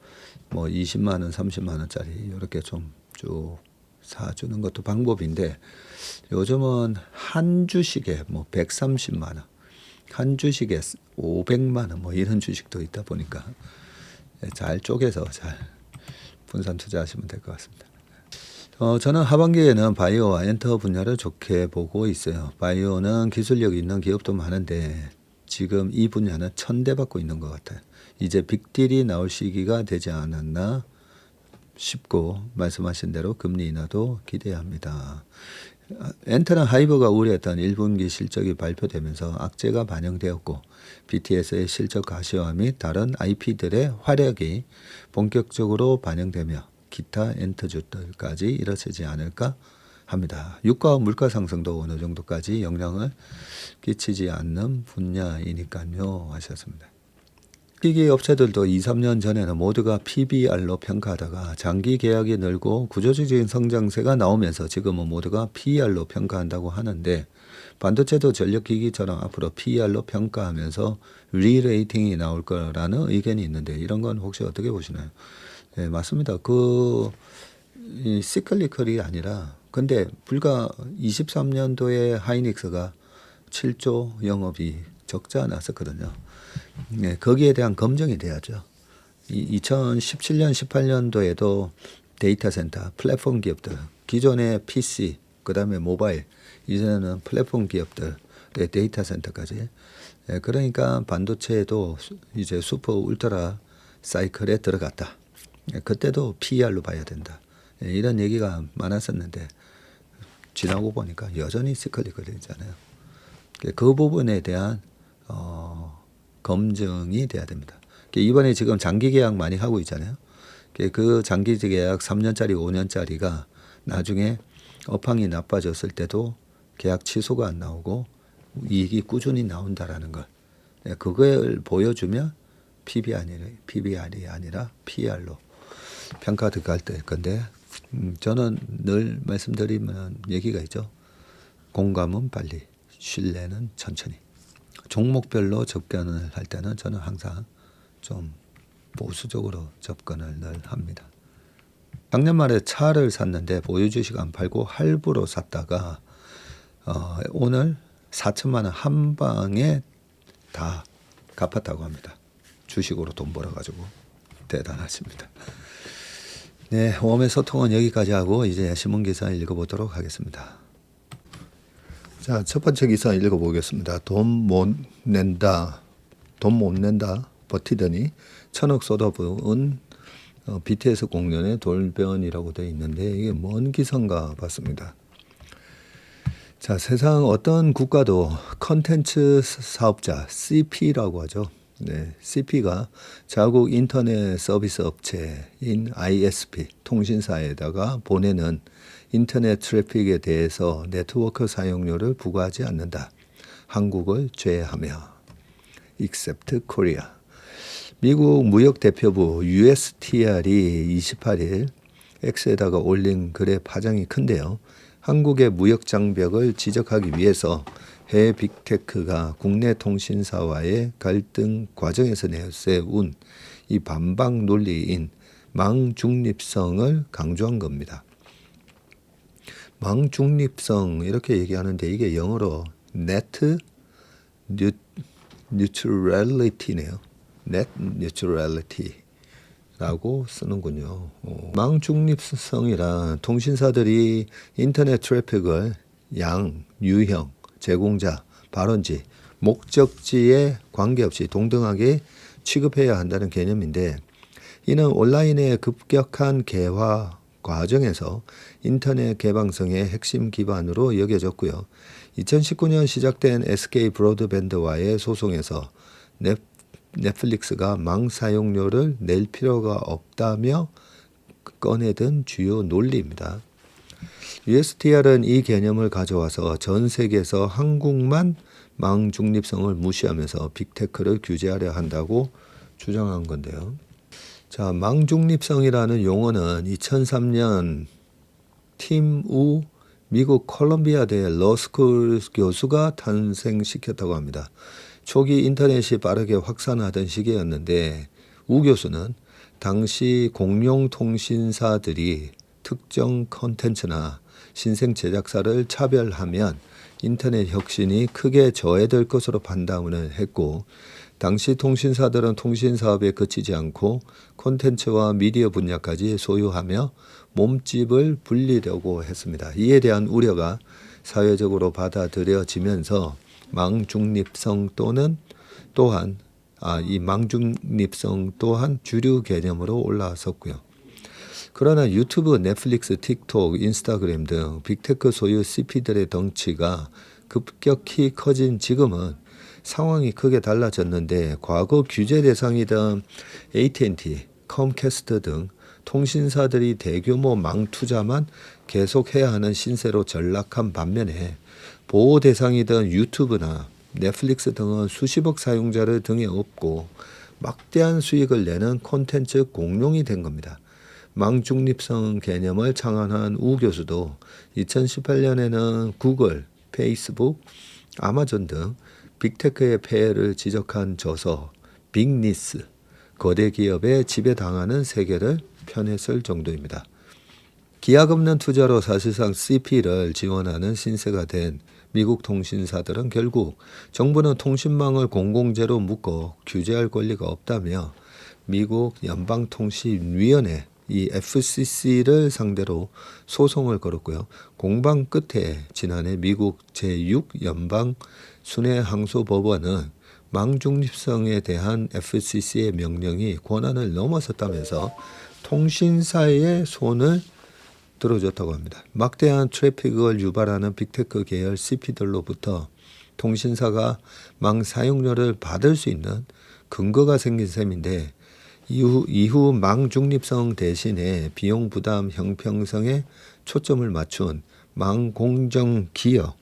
[SPEAKER 1] 뭐 20만 원, 30만 원짜리 이렇게 좀 쭉 사주는 것도 방법인데 요즘은 한 주식에 뭐 130만 원, 한 주식에 500만 원 뭐 이런 주식도 있다 보니까 잘 쪼개서 잘 분산 투자하시면 될 것 같습니다. 저는 하반기에는 바이오와 엔터 분야를 좋게 보고 있어요. 바이오는 기술력 있는 기업도 많은데 지금 이 분야는 천대받고 있는 것 같아요. 이제 빅딜이 나올 시기가 되지 않았나 싶고 말씀하신 대로 금리 인하도 기대합니다. 엔터는 하이버가 우려했던 1분기 실적이 발표되면서 악재가 반영되었고 BTS의 실적 가시화 및 다른 IP들의 활약이 본격적으로 반영되며 기타 엔터주들까지 이뤄지지 않을까 합니다. 유가와 물가 상승도 어느 정도까지 영향을 끼치지 않는 분야이니까요 하셨습니다. 기기 업체들도 2-3년 전에는 모두가 PBR로 평가하다가 장기 계약이 늘고 구조적인 성장세가 나오면서 지금은 모두가 PER로 평가한다고 하는데 반도체도 전력기기처럼 앞으로 PER로 평가하면서 리레이팅이 나올 거라는 의견이 있는데 이런 건 혹시 어떻게 보시나요? 네, 맞습니다. 이 시클리컬이 아니라 근데 불과 23년도에 하이닉스가 7조 영업이 적자 났었거든요. 네, 거기에 대한 검증이 돼야죠. 2017년, 18년도에도 데이터 센터, 플랫폼 기업들, 기존의 PC, 그 다음에 모바일, 이제는 플랫폼 기업들의 데이터 센터까지. 예, 그러니까 반도체도 이제 슈퍼 울트라 사이클에 들어갔다. 예, 그때도 PER로 봐야 된다. 예, 이런 얘기가 많았었는데 지나고 보니까 여전히 시클리컬이잖아요. 그 부분에 대한 검증이 돼야 됩니다. 이번에 지금 장기 계약 많이 하고 있잖아요. 그 장기 계약 3년짜리, 5년짜리가 나중에 업황이 나빠졌을 때도 계약 취소가 안 나오고 이익이 꾸준히 나온다라는 걸. 그걸 보여주면 PBR이 아니라 PER로 평가 들어갈 건데 저는 늘 말씀드리면 얘기가 있죠. 공감은 빨리, 신뢰는 천천히. 종목별로 접근을 할 때는 저는 항상 좀 보수적으로 접근을 늘 합니다. 작년 말에 차를 샀는데 보유주식 안 팔고 할부로 샀다가 오늘 4천만 원 한 방에 다 갚았다고 합니다. 주식으로 돈 벌어가지고 대단하십니다. 네, 웜의 소통은 여기까지 하고 이제 신문 기사 읽어보도록 하겠습니다. 자, 첫 번째 기사 읽어보겠습니다. 돈 못 낸다 버티더니 1,000억 쏟아부은 BTS 공연의 돌변이라고 되어 있는데 이게 뭔 기사인가 봤습니다. 자, 세상 어떤 국가도 컨텐츠 사업자 CP라고 하죠. 네, CP가 자국 인터넷 서비스 업체인 ISP 통신사에다가 보내는 인터넷 트래픽에 대해서 네트워크 사용료를 부과하지 않는다. 한국을 제외하며 except Korea. 미국 무역대표부 USTR이 28일 X에다가 올린 글의 파장이 큰데요. 한국의 무역 장벽을 지적하기 위해서 해외 빅테크가 국내 통신사와의 갈등 과정에서 내세운 이 반박 논리인 망중립성을 강조한 겁니다. 망중립성 이렇게 얘기하는데 이게 영어로 net neutrality네요. net neutrality라고 쓰는군요. 망중립성이란 통신사들이 인터넷 트래픽을 양, 유형, 제공자, 발원지, 목적지에 관계없이 동등하게 취급해야 한다는 개념인데 이는 온라인의 급격한 개화 과정에서 인터넷 개방성의 핵심 기반으로 여겨졌고요. 2019년 시작된 SK 브로드밴드와의 소송에서 넷플릭스가 망 사용료를 낼 필요가 없다며 꺼내든 주요 논리입니다. USTR은 이 개념을 가져와서 전 세계에서 한국만 망 중립성을 무시하면서 빅테크를 규제하려 한다고 주장한 건데요. 자, 망 중립성이라는 용어는 2003년 팀 우 미국 콜롬비아대 러스쿨 교수가 탄생시켰다고 합니다. 초기 인터넷이 빠르게 확산하던 시기였는데 우 교수는 당시 공룡통신사들이 특정 콘텐츠나 신생 제작사를 차별하면 인터넷 혁신이 크게 저해될 것으로 판단을 했고 당시 통신사들은 통신사업에 그치지 않고 콘텐츠와 미디어 분야까지 소유하며 몸집을 불리려고 했습니다. 이에 대한 우려가 사회적으로 받아들여지면서 망중립성 이 망중립성 또한 주류 개념으로 올라섰고요. 그러나 유튜브, 넷플릭스, 틱톡, 인스타그램 등 빅테크 소유 CP들의 덩치가 급격히 커진 지금은 상황이 크게 달라졌는데 과거 규제 대상이던 AT&T, 컴캐스트 등 통신사들이 대규모 망 투자만 계속해야 하는 신세로 전락한 반면에 보호 대상이던 유튜브나 넷플릭스 등은 수십억 사용자를 등에 업고 막대한 수익을 내는 콘텐츠 공룡이 된 겁니다. 망 중립성 개념을 창안한 우 교수도 2018년에는 구글, 페이스북, 아마존 등 빅테크의 폐해를 지적한 저서 빅니스, 거대 기업의 지배당하는 세계를 펴냈을 정도입니다. 기약 없는 투자로 사실상 CP를 지원하는 신세가 된 미국 통신사들은 결국 정부는 통신망을 공공재로 묶어 규제할 권리가 없다며 미국 연방통신위원회 이 FCC를 상대로 소송을 걸었고요. 공방 끝에 지난해 미국 제6연방순회항소법원은 망중립성에 대한 FCC의 명령이 권한을 넘어섰다면서 통신사의 손을 들어줬다고 합니다. 막대한 트래픽을 유발하는 빅테크 계열 CP들로부터 통신사가 망 사용료를 받을 수 있는 근거가 생긴 셈인데 이후 망 중립성 대신에 비용 부담 형평성에 초점을 맞춘 망 공정 기여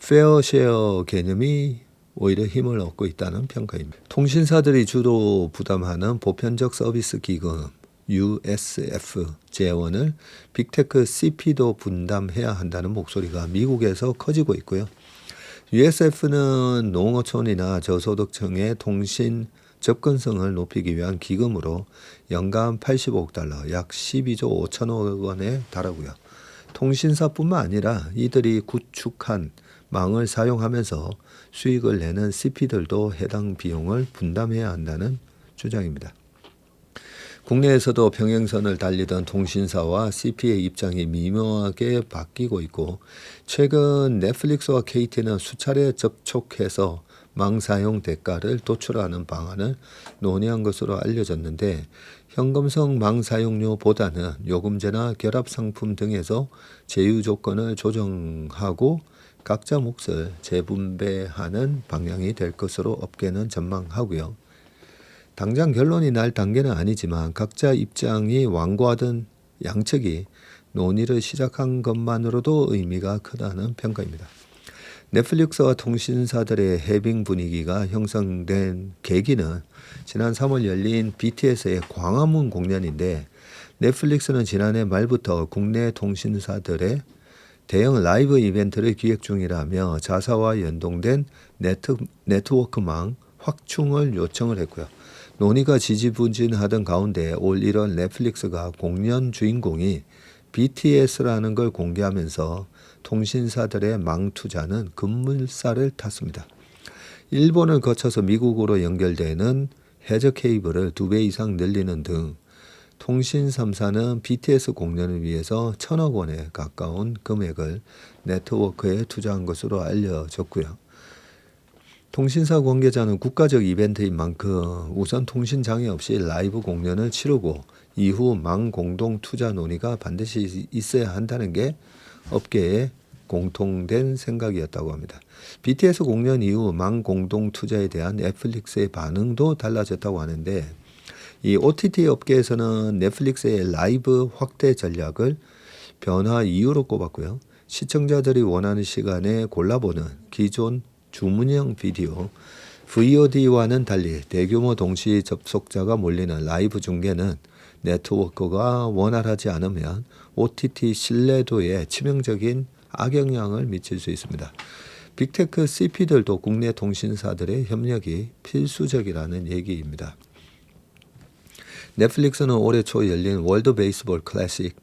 [SPEAKER 1] 페어쉐어 개념이 오히려 힘을 얻고 있다는 평가입니다. 통신사들이 주로 부담하는 보편적 서비스 기금 USF 재원을 빅테크 CP도 분담해야 한다는 목소리가 미국에서 커지고 있고요. USF는 농어촌이나 저소득층의 통신 접근성을 높이기 위한 기금으로 연간 85억 달러, 약 12조 5천억 원에 달하고요. 통신사뿐만 아니라 이들이 구축한 망을 사용하면서 수익을 내는 CP들도 해당 비용을 분담해야 한다는 주장입니다. 국내에서도 평행선을 달리던 통신사와 CP의 입장이 미묘하게 바뀌고 있고 최근 넷플릭스와 KT는 수차례 접촉해서 망 사용 대가를 도출하는 방안을 논의한 것으로 알려졌는데 현금성 망 사용료보다는 요금제나 결합상품 등에서 제휴 조건을 조정하고 각자 몫을 재분배하는 방향이 될 것으로 업계는 전망하고요. 당장 결론이 날 단계는 아니지만 각자 입장이 완고하던 양측이 논의를 시작한 것만으로도 의미가 크다는 평가입니다. 넷플릭스와 통신사들의 해빙 분위기가 형성된 계기는 지난 3월 열린 BTS의 광화문 공연인데 넷플릭스는 지난해 말부터 국내 통신사들의 대형 라이브 이벤트를 기획 중이라며 자사와 연동된 네트워크망 확충을 요청을 했고요. 논의가 지지부진하던 가운데 올 1월 넷플릭스가 공연 주인공이 BTS라는 걸 공개하면서 통신사들의 망 투자는 급물살을 탔습니다. 일본을 거쳐서 미국으로 연결되는 해저 케이블을 2배 이상 늘리는 등 통신 3사는 BTS 공연을 위해서 1,000억 원에 가까운 금액을 네트워크에 투자한 것으로 알려졌고요. 통신사 관계자는 국가적 이벤트인 만큼 우선 통신 장애 없이 라이브 공연을 치르고 이후 망 공동 투자 논의가 반드시 있어야 한다는 게 업계의 공통된 생각이었다고 합니다. BTS 공연 이후 망 공동 투자에 대한 넷플릭스의 반응도 달라졌다고 하는데 이 OTT 업계에서는 넷플릭스의 라이브 확대 전략을 변화 이유로 꼽았고요. 시청자들이 원하는 시간에 골라보는 기존 주문형 비디오 VOD와는 달리 대규모 동시 접속자가 몰리는 라이브 중계는 네트워크가 원활하지 않으면 OTT 신뢰도에 치명적인 악영향을 미칠 수 있습니다. 빅테크 CP들도 국내 통신사들의 협력이 필수적이라는 얘기입니다. 넷플릭스는 올해 초 열린 월드 베이스볼 클래식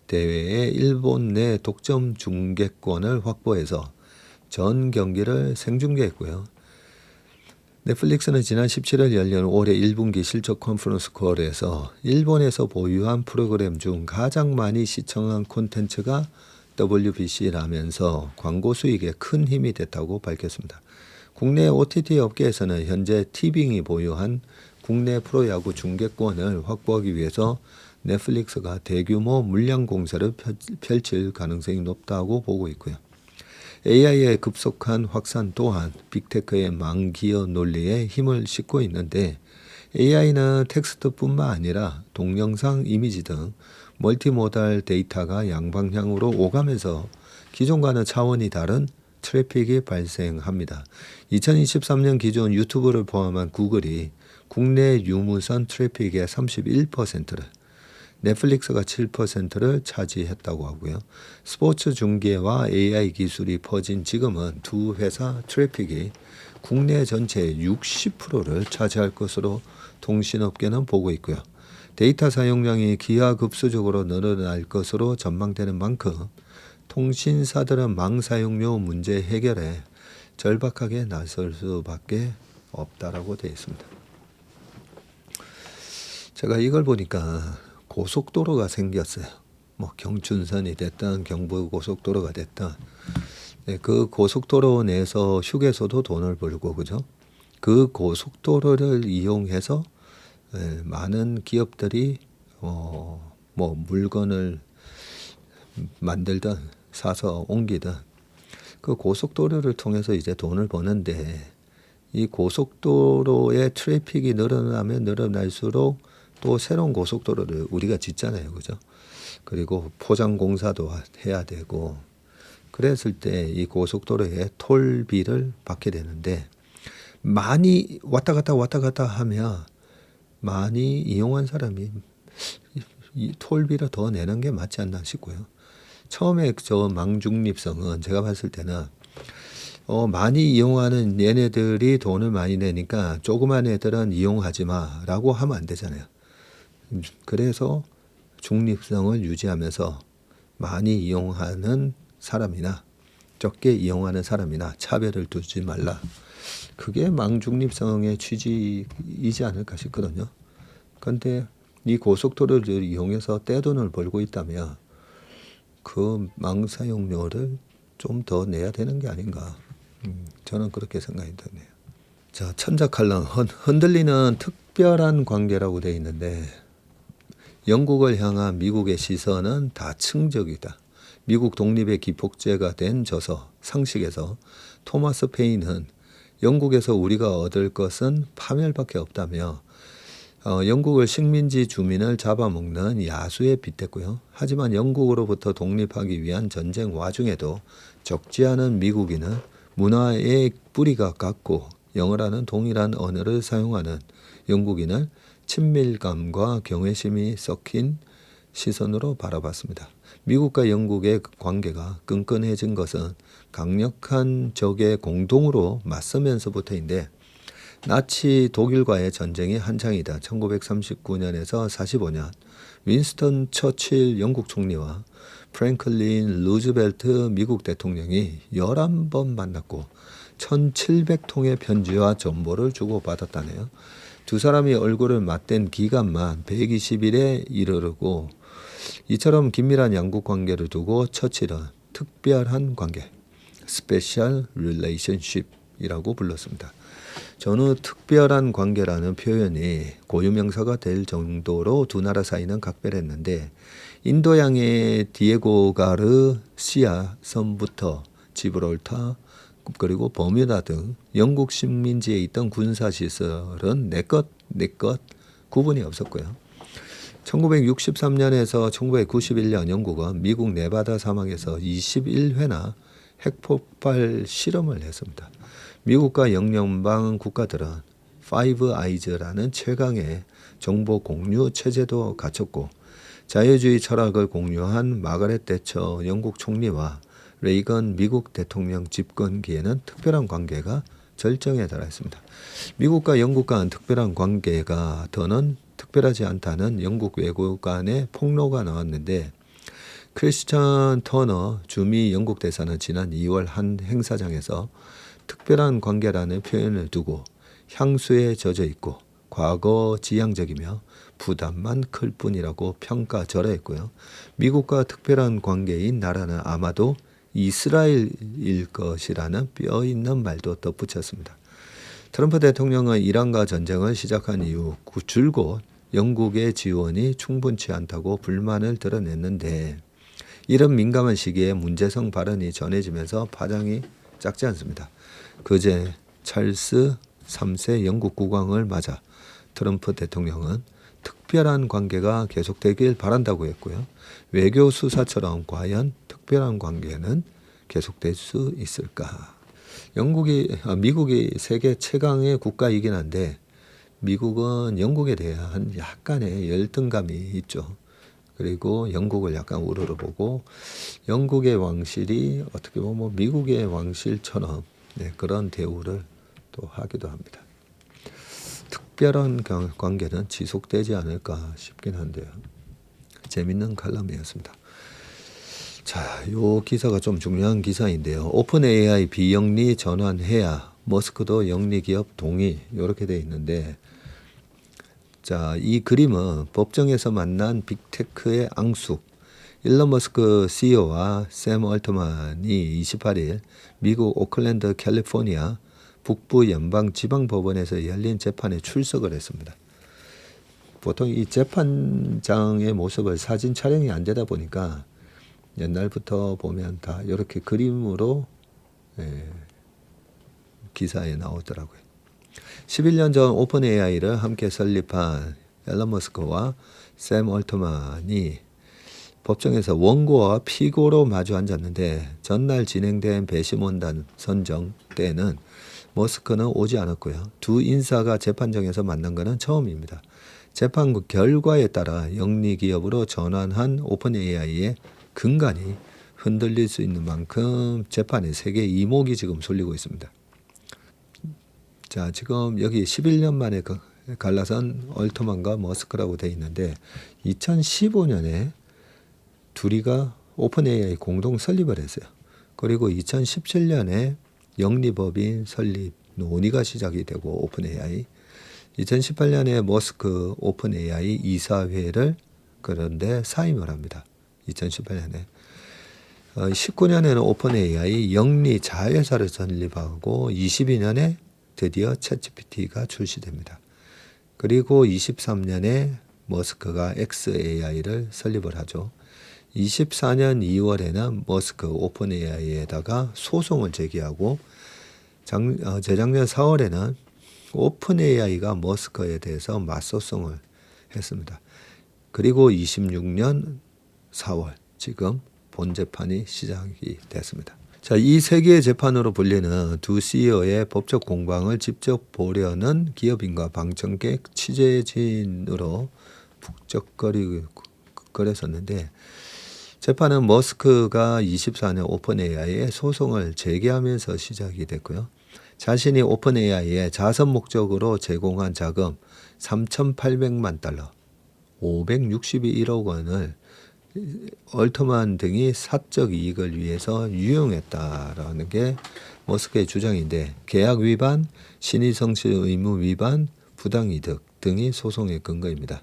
[SPEAKER 1] 대회에 일본 내 독점 중계권을 확보해서 전 경기를 생중계했고요. 넷플릭스는 지난 17일 열린 올해 1분기 실적 컨퍼런스 콜에서 일본에서 보유한 프로그램 중 가장 많이 시청한 콘텐츠가 WBC라면서 광고 수익에 큰 힘이 됐다고 밝혔습니다. 국내 OTT 업계에서는 현재 티빙이 보유한 국내 프로야구 중계권을 확보하기 위해서 넷플릭스가 대규모 물량 공세를 펼칠 가능성이 높다고 보고 있고요. AI의 급속한 확산 또한 빅테크의 망기어 논리에 힘을 싣고 있는데 AI는 텍스트뿐만 아니라 동영상, 이미지 등 멀티모달 데이터가 양방향으로 오가면서 기존과는 차원이 다른 트래픽이 발생합니다. 2023년 기존 유튜브를 포함한 구글이 국내 유무선 트래픽의 31%를, 넷플릭스가 7%를 차지했다고 하고요. 스포츠 중계와 AI 기술이 퍼진 지금은 두 회사 트래픽이 국내 전체의 60%를 차지할 것으로 통신업계는 보고 있고요. 데이터 사용량이 기하급수적으로 늘어날 것으로 전망되는 만큼 통신사들은 망 사용료 문제 해결에 절박하게 나설 수밖에 없다라고 되어 있습니다. 제가 이걸 보니까 고속도로가 생겼어요. 뭐 경춘선이 됐든 경부고속도로가 됐든 그 고속도로 내에서 휴게소도 돈을 벌고 그죠? 그 고속도로를 이용해서 많은 기업들이 뭐 물건을 만들든 사서 옮기든 그 고속도로를 통해서 이제 돈을 버는데, 이 고속도로의 트래픽이 늘어나면 늘어날수록 또 새로운 고속도로를 우리가 짓잖아요, 그죠? 그리고 포장 공사도 해야 되고, 그랬을 때 이 고속도로에 톨비를 받게 되는데, 많이 왔다 갔다 하면 많이 이용한 사람이 이 톨비를 더 내는 게 맞지 않나 싶고요. 처음에 저 망중립성은 제가 봤을 때는 많이 이용하는 얘네들이 돈을 많이 내니까 조그만 애들은 이용하지 마라고 하면 안 되잖아요. 그래서 중립성을 유지하면서 많이 이용하는 사람이나 적게 이용하는 사람이나 차별을 두지 말라. 그게 망중립성의 취지이지 않을까 싶거든요. 그런데 이 고속도로를 이용해서 떼돈을 벌고 있다면 그 망사용료를 좀 더 내야 되는 게 아닌가. 저는 그렇게 생각이 드네요. 자, 천자칼럼 흔들리는 특별한 관계라고 되어 있는데, 영국을 향한 미국의 시선은 다층적이다. 미국 독립의 기폭제가 된 저서 상식에서 토마스 페인은 영국에서 우리가 얻을 것은 파멸밖에 없다며 영국을 식민지 주민을 잡아먹는 야수에 빗댔고요. 하지만 영국으로부터 독립하기 위한 전쟁 와중에도 적지 않은 미국인은 문화의 뿌리가 같고 영어라는 동일한 언어를 사용하는 영국인을 친밀감과 경외심이 섞인 시선으로 바라봤습니다. 미국과 영국의 관계가 끈끈해진 것은 강력한 적의 공동으로 맞서면서부터인데, 나치 독일과의 전쟁이 한창이다. 1939년에서 45년 윈스턴 처칠 영국 총리와 프랭클린 루즈벨트 미국 대통령이 11번 만났고 1700통의 편지와 정보를 주고받았다네요. 두 사람이 얼굴을 맞댄 기간만 120일에 이르르고, 이처럼 긴밀한 양국 관계를 두고 처칠은 특별한 관계, 스페셜 릴레이션십이라고 불렀습니다. 저는 특별한 관계라는 표현이 고유명사가 될 정도로 두 나라 사이는 각별했는데, 인도양의 디에고 가르시아 섬부터 지브롤터 그리고 버뮤다 등 영국 식민지에 있던 군사시설은 내 것 구분이 없었고요. 1963년에서 1991년 영국은 미국 네바다 사막에서 21회나 핵폭발 실험을 했습니다. 미국과 영연방 국가들은 파이브 아이즈라는 최강의 정보 공유 체제도 갖췄고, 자유주의 철학을 공유한 마가렛 대처 영국 총리와 레이건 미국 대통령 집권기에는 특별한 관계가 절정에 달했습니다. 미국과 영국 간 특별한 관계가 더는 특별하지 않다는 영국 외교관의 폭로가 나왔는데, 크리스천 터너 주미 영국 대사는 지난 2월 한 행사장에서 특별한 관계라는 표현을 두고 향수에 젖어 있고 과거 지향적이며 부담만 클 뿐이라고 평가절하했고요. 미국과 특별한 관계인 나라는 아마도 이스라엘일 것이라는 뼈 있는 말도 덧붙였습니다. 트럼프 대통령은 이란과 전쟁을 시작한 이후 줄곧 영국의 지원이 충분치 않다고 불만을 드러냈는데, 이런 민감한 시기에 문제성 발언이 전해지면서 파장이 작지 않습니다. 그제 찰스 3세 영국 국왕을 맞아 트럼프 대통령은 특별한 관계가 계속되길 바란다고 했고요. 외교 수사처럼 과연 특별한 관계는 계속될 수 있을까? 미국이 세계 최강의 국가이긴 한데 미국은 영국에 대한 약간의 열등감이 있죠. 그리고 영국을 약간 우러러 보고 영국의 왕실이 어떻게 보면 미국의 왕실처럼 그런 대우를 또 하기도 합니다. 특별한 관계는 지속되지 않을까 싶긴 한데요. 재밌는 칼럼이었습니다. 자, 요 기사가 좀 중요한 기사인데요. 오픈 AI 비영리 전환해야 머스크도 영리 기업 동의 이렇게 돼 있는데, 자, 이 그림은 법정에서 만난 빅테크의 앙숙 일론 머스크 CEO와 샘 얼트만이 28일 미국 오클랜드 캘리포니아 북부 연방 지방법원에서 열린 재판에 출석을 했습니다. 보통 이 재판장의 모습을 사진 촬영이 안 되다 보니까 옛날부터 보면 다 이렇게 그림으로 기사에 나오더라고요. 11년 전 오픈 AI를 함께 설립한 일론 머스크와 샘 얼트만이 법정에서 원고와 피고로 마주 앉았는데 전날 진행된 배심원단 선정 때는 머스크는 오지 않았고요. 두 인사가 재판정에서 만난 것은 처음입니다. 재판 결과에 따라 영리 기업으로 전환한 오픈 AI의 근간이 흔들릴 수 있는 만큼 재판에 세계 이목이 지금 쏠리고 있습니다. 자, 지금 여기 11년 만에 갈라선 얼트만과 머스크라고 돼 있는데 2015년에 둘이가 오픈 AI 공동 설립을 했어요. 그리고 2017년에 영리법인 설립 논의가 시작이 되고 오픈 AI 2018년에 머스크 오픈 AI 이사회를 그런데 사임을 합니다. 2018년에 19년에는 오픈 AI 영리 자회사를 설립하고 22년에 드디어 챗GPT가 출시됩니다. 그리고 23년에 머스크가 XAI를 설립을 하죠. 24년 2월에는 머스크 오픈 AI에다가 소송을 제기하고 재작년 4월에는 오픈 AI가 머스크에 대해서 맞소송을 했습니다. 그리고 26년 4월 지금 본 재판이 시작이 됐습니다. 자, 이 세 개의 재판으로 불리는 두 CEO의 법적 공방을 직접 보려는 기업인과 방청객 취재진으로 북적거렸었는데 재판은 머스크가 24년 오픈 AI에 소송을 제기하면서 시작이 됐고요. 자신이 오픈 AI에 자선 목적으로 제공한 자금 3,800만 달러, 561억 원을 얼트만 등이 사적 이익을 위해서 유용했다라는 게 머스크의 주장인데 계약 위반, 신의 성실 의무 위반, 부당이득 등이 소송의 근거입니다.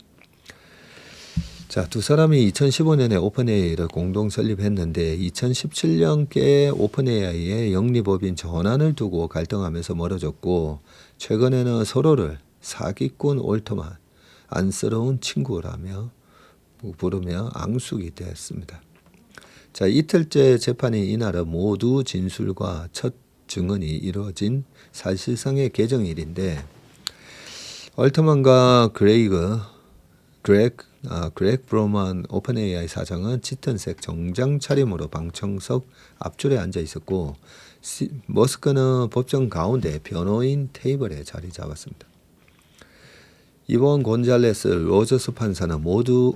[SPEAKER 1] 자, 두 사람이 2015년에 오픈AI를 공동 설립했는데 2017년께 오픈AI의 영리법인 전환을 두고 갈등하면서 멀어졌고 최근에는 서로를 사기꾼 얼트만, 안쓰러운 친구라며 부르며 앙숙이 됐습니다. 자, 이틀째 재판이 이날은 모두 진술과 첫 증언이 이루어진 사실상의 개정일인데 얼트만과 그레그 브로먼 오픈 AI 사장은 짙은색 정장 차림으로 방청석 앞줄에 앉아 있었고 머스크는 법정 가운데 변호인 테이블에 자리 잡았습니다. 이번 곤잘레스 로저스 판사는 모두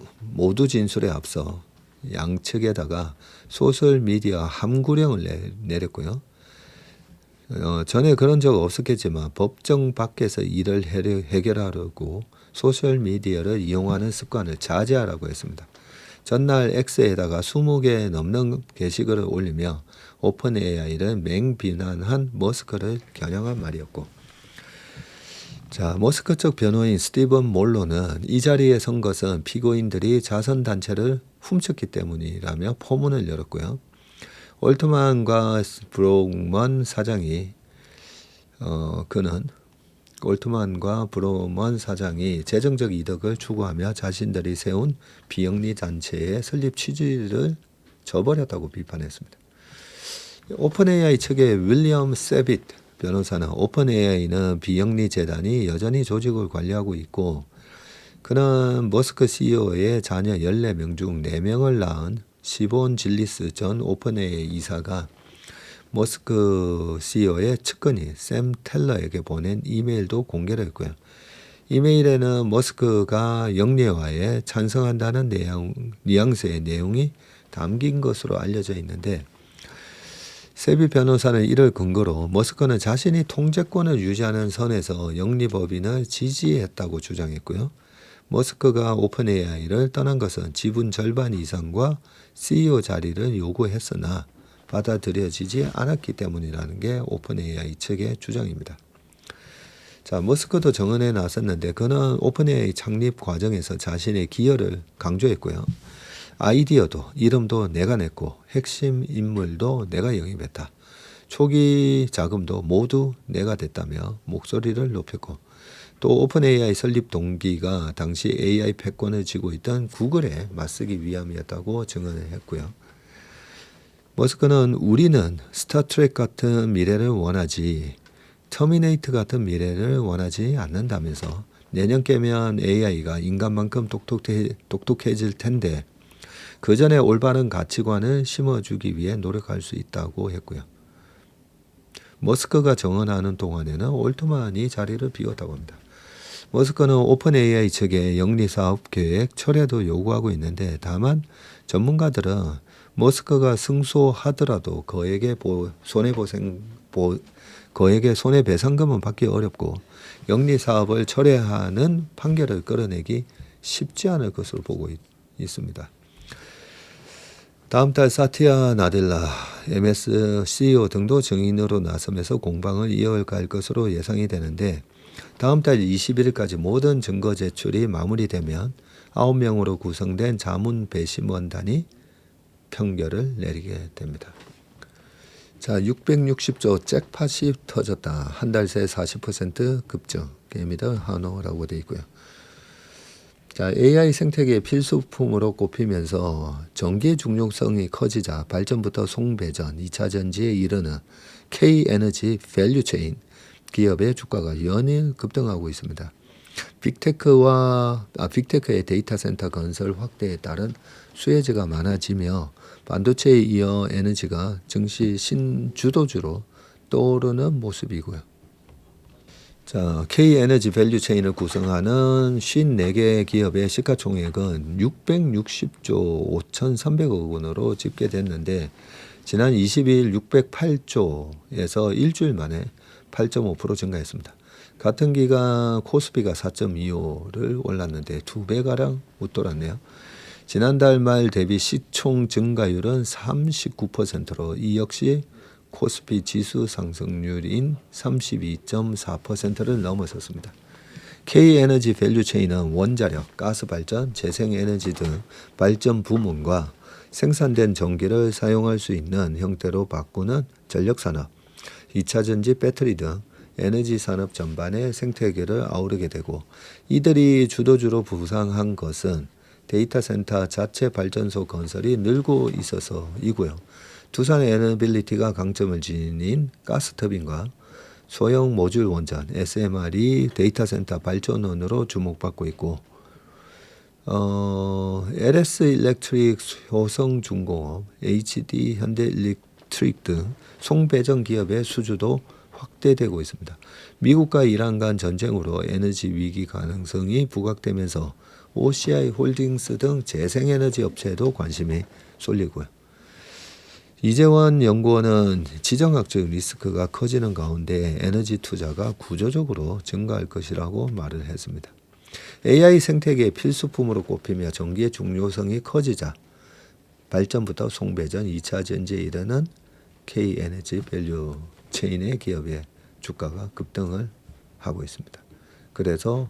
[SPEAKER 1] 진술에 앞서 양측에다가 소셜미디어 함구령을 내렸고요. 전에 그런 적 없었겠지만 법정 밖에서 일을 해결하려고 소셜미디어를 이용하는 습관을 자제하라고 했습니다. 전날 X에다가 20개 넘는 게시글을 올리며 오픈 AI를 맹비난한 머스크를 겨냥한 말이었고 자, 머스크 측 변호인 스티븐 몰로는 이 자리에 선 것은 피고인들이 자선단체를 훔쳤기 때문이라며 포문을 열었고요. 올트만과 브로먼 사장이 재정적 이득을 추구하며 자신들이 세운 비영리 단체의 설립 취지를 저버렸다고 비판했습니다. 오픈 AI 측의 윌리엄 세빗 변호사는 오픈 AI는 비영리 재단이 여전히 조직을 관리하고 있고 그는 머스크 CEO의 자녀 14명 중 4명을 낳은 시본 질리스 전 오픈 AI 이사가 머스크 CEO의 측근이 샘 텔러에게 보낸 이메일도 공개를 했고요. 이메일에는 머스크가 영리화에 찬성한다는 뉘앙스의 내용이 담긴 것으로 알려져 있는데 세비 변호사는 이를 근거로 머스크는 자신이 통제권을 유지하는 선에서 영리법인을 지지했다고 주장했고요. 머스크가 오픈 AI를 떠난 것은 지분 절반 이상과 CEO 자리를 요구했으나 받아들여지지 않았기 때문이라는 게 오픈 AI 측의 주장입니다. 자, 머스크도 정언에 나섰는데 그는 오픈 AI 창립 과정에서 자신의 기여를 강조했고요. 아이디어도 이름도 내가 냈고 핵심 인물도 내가 영입했다. 초기 자금도 모두 내가 댔다며 목소리를 높였고 또 오픈 AI 설립 동기가 당시 AI 패권을 쥐고 있던 구글에 맞서기 위함이었다고 증언을 했고요. 머스크는 우리는 스타트랙 같은 미래를 원하지 터미네이터 같은 미래를 원하지 않는다면서 내년 깨면 AI가 인간만큼 똑똑해질 텐데 그 전에 올바른 가치관을 심어주기 위해 노력할 수 있다고 했고요. 머스크가 정언하는 동안에는 올트만이 자리를 비웠다고 합니다. 머스크는 오픈 AI 측의 영리사업 계획 철회도 요구하고 있는데 다만 전문가들은 머스크가 승소하더라도 그에게 손해배상금은 받기 어렵고 영리사업을 철회하는 판결을 끌어내기 쉽지 않을 것으로 보고 있습니다. 다음 달 사티아 나델라, MS CEO 등도 증인으로 나서면서 공방을 이어갈 것으로 예상이 되는데 다음 달 21일까지 모든 증거 제출이 마무리되면 9명으로 구성된 자문 배심원단이 판결을 내리게 됩니다. 자, 660조 잭팟이 터졌다. 한 달 새 40% 급증. 게임이더 한호라고 되어 있고요. 자, AI 생태계의 필수품으로 꼽히면서 전기의 중요성이 커지자 발전부터 송배전, 2차 전지에 이르는 K-에너지 밸류체인 기업의 주가가 연일 급등하고 있습니다. 빅테크의 데이터 센터 건설 확대에 따른 수혜지가 많아지며 반도체에 이어 에너지가 증시 신주도주로 떠오르는 모습이고요. 자, K-에너지 밸류체인을 구성하는 54개 기업의 시가총액은 660조 5,300억 원으로 집계됐는데 지난 22일 608조에서 일주일 만에 8.5% 증가했습니다. 같은 기간 코스피가 4.25를 올랐는데 2배가량 웃돌았네요. 지난달 말 대비 시총 증가율은 39%로 이 역시 코스피 지수 상승률인 32.4%를 넘어섰습니다. K-에너지 밸류체인은 원자력, 가스발전, 재생에너지 등 발전 부문과 생산된 전기를 사용할 수 있는 형태로 바꾸는 전력산업, 2차전지 배터리 등 에너지 산업 전반의 생태계를 아우르게 되고 이들이 주도주로 부상한 것은 데이터 센터 자체 발전소 건설이 늘고 있어서이고요. 두산 에너빌리티가 강점을 지닌 가스터빈과 소형 모듈 원전 SMR이 데이터 센터 발전원으로 주목받고 있고 LS 일렉트릭, 효성중공업, HD 현대일렉트릭 등 송배전 기업의 수주도 확대되고 있습니다. 미국과 이란 간 전쟁으로 에너지 위기 가능성이 부각되면서 OCI 홀딩스 등 재생에너지 업체에도 관심이 쏠리고요. 이재원 연구원은 지정학적 리스크가 커지는 가운데 에너지 투자가 구조적으로 증가할 것이라고 말을 했습니다. AI 생태계의 필수품으로 꼽히며 전기의 중요성이 커지자 발전부터 송배전, 2차 전지에 이르는 K-에너지 밸류 체인의 기업의 주가가 급등을 하고 있습니다. 그래서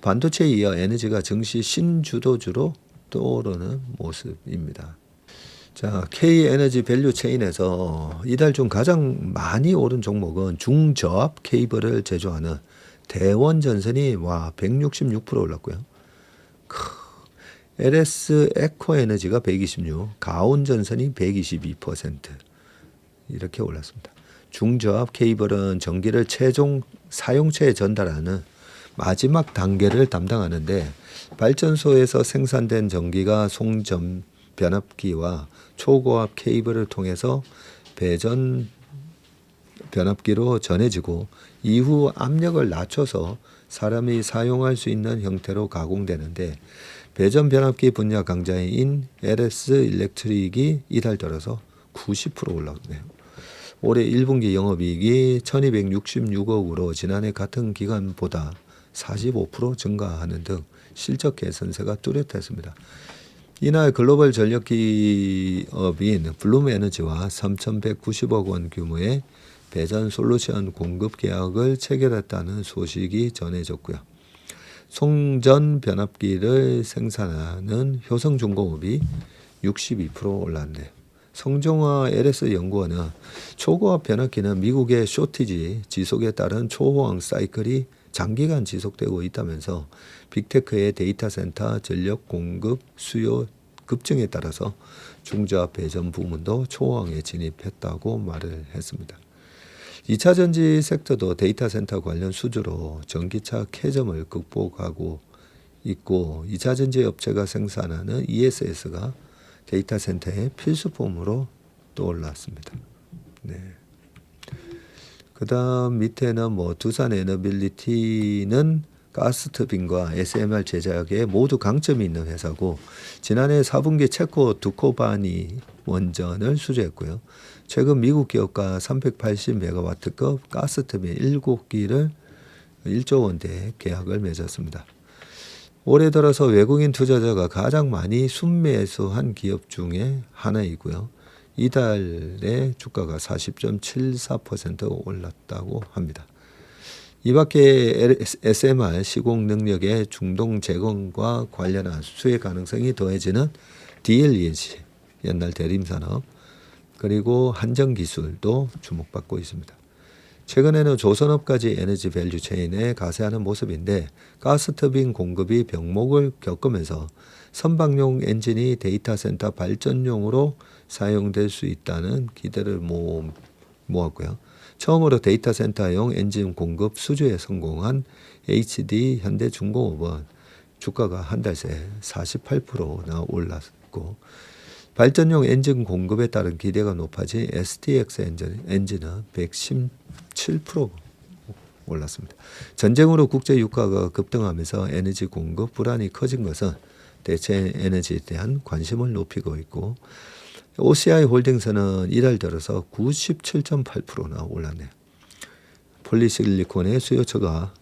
[SPEAKER 1] 반도체에 이어 에너지가 증시 신주도주로 떠오르는 모습입니다. 자, K-에너지 밸류 체인에서 이달 중 가장 많이 오른 종목은 중저압 케이블을 제조하는 대원전선이 166% 올랐고요. LS 에코에너지가 126, 가온전선이 122% 이렇게 올랐습니다. 중저압 케이블은 전기를 최종 사용처에 전달하는 마지막 단계를 담당하는데 발전소에서 생산된 전기가 송전 변압기와 초고압 케이블을 통해서 배전 변압기로 전해지고 이후 압력을 낮춰서 사람이 사용할 수 있는 형태로 가공되는데 배전 변압기 분야 강자인 LS 일렉트릭이 이달 들어서 90% 올랐네요. 올해 1분기 영업이익이 1266억으로 지난해 같은 기간보다 45% 증가하는 등 실적 개선세가 뚜렷했습니다. 이날 글로벌 전력 기업인 블룸에너지와 3,190억 원 규모의 배전 솔루션 공급 계약을 체결했다는 소식이 전해졌고요. 송전 변압기를 생산하는 효성중공업이 62% 올랐네요. 성종화 LS 연구원은 초고압 변압기는 미국의 쇼티지 지속에 따른 초호황 사이클이 장기간 지속되고 있다면서 빅테크의 데이터 센터 전력 공급 수요 급증에 따라서 중저압 배전 부문도 초호황에 진입했다고 말을 했습니다. 2차 전지 섹터도 데이터 센터 관련 수주로 전기차 캐점을 극복하고 있고 2차 전지 업체가 생산하는 ESS가 데이터 센터의 필수품으로 떠올랐습니다. 네. 그다음 밑에는 두산 에너빌리티는 가스 터빈과 SMR 제작에 모두 강점이 있는 회사고 지난해 4분기 체코 두코바니 원전을 수주했고요. 최근 미국 기업과 380메가와트급 가스 터빈 7기를 1조 원대 계약을 맺었습니다. 올해 들어서 외국인 투자자가 가장 많이 순매수한 기업 중에 하나이고요. 이달에 주가가 40.74% 올랐다고 합니다. 이 밖에 SMR 시공 능력의 중동 재건과 관련한 수혜 가능성이 더해지는 DLENC, 옛날 대림산업, 그리고 한정기술도 주목받고 있습니다. 최근에는 조선업까지 에너지 밸류 체인에 가세하는 모습인데 가스터빈 공급이 병목을 겪으면서 선박용 엔진이 데이터 센터 발전용으로 사용될 수 있다는 기대를 모았고요. 처음으로 데이터 센터용 엔진 공급 수주에 성공한 HD 현대중공업은 주가가 한 달 새 48%나 올랐고 발전용 엔진 공급에 따른 기대가 높아진 STX 엔진은 117% 올랐습니다. 전쟁으로 국제 유가가 급등하면서 에너지 공급 불안이 커진 것은 대체 에너지에 대한 관심을 높이고 있고 OCI 홀딩스는 이달 들어서 97.8%나 올랐네요. 폴리실리콘의 수요처가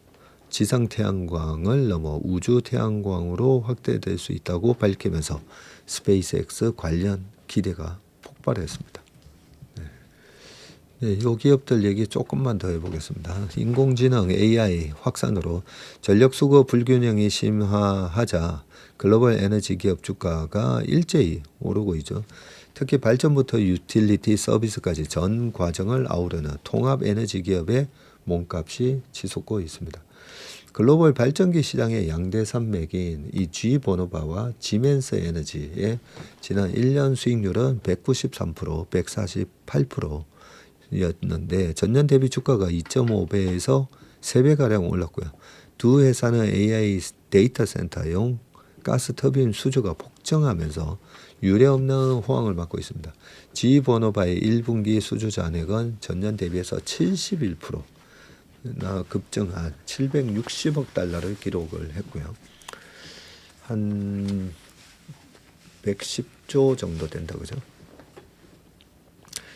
[SPEAKER 1] 지상 태양광을 넘어 우주 태양광으로 확대될 수 있다고 밝히면서 스페이스X 관련 기대가 폭발했습니다. 네, 이 기업들 얘기 조금만 더 해보겠습니다. 인공지능 AI 확산으로 전력 수거 불균형이 심화하자 글로벌 에너지 기업 주가가 일제히 오르고 있죠. 특히 발전부터 유틸리티 서비스까지 전 과정을 아우르는 통합 에너지 기업의 몸값이 치솟고 있습니다. 글로벌 발전기 시장의 양대 산맥인 이 G보노바와 지멘스 에너지의 지난 1년 수익률은 193%, 148%였는데 전년 대비 주가가 2.5배에서 3배가량 올랐고요. 두 회사는 AI 데이터 센터용 가스 터빈 수주가 폭증하면서 유례없는 호황을 맞고 있습니다. G보노바의 1분기 수주 잔액은 전년 대비해서 71%나 급증한 760억 달러를 기록을 했고요. 한 110조 정도 된다 그죠?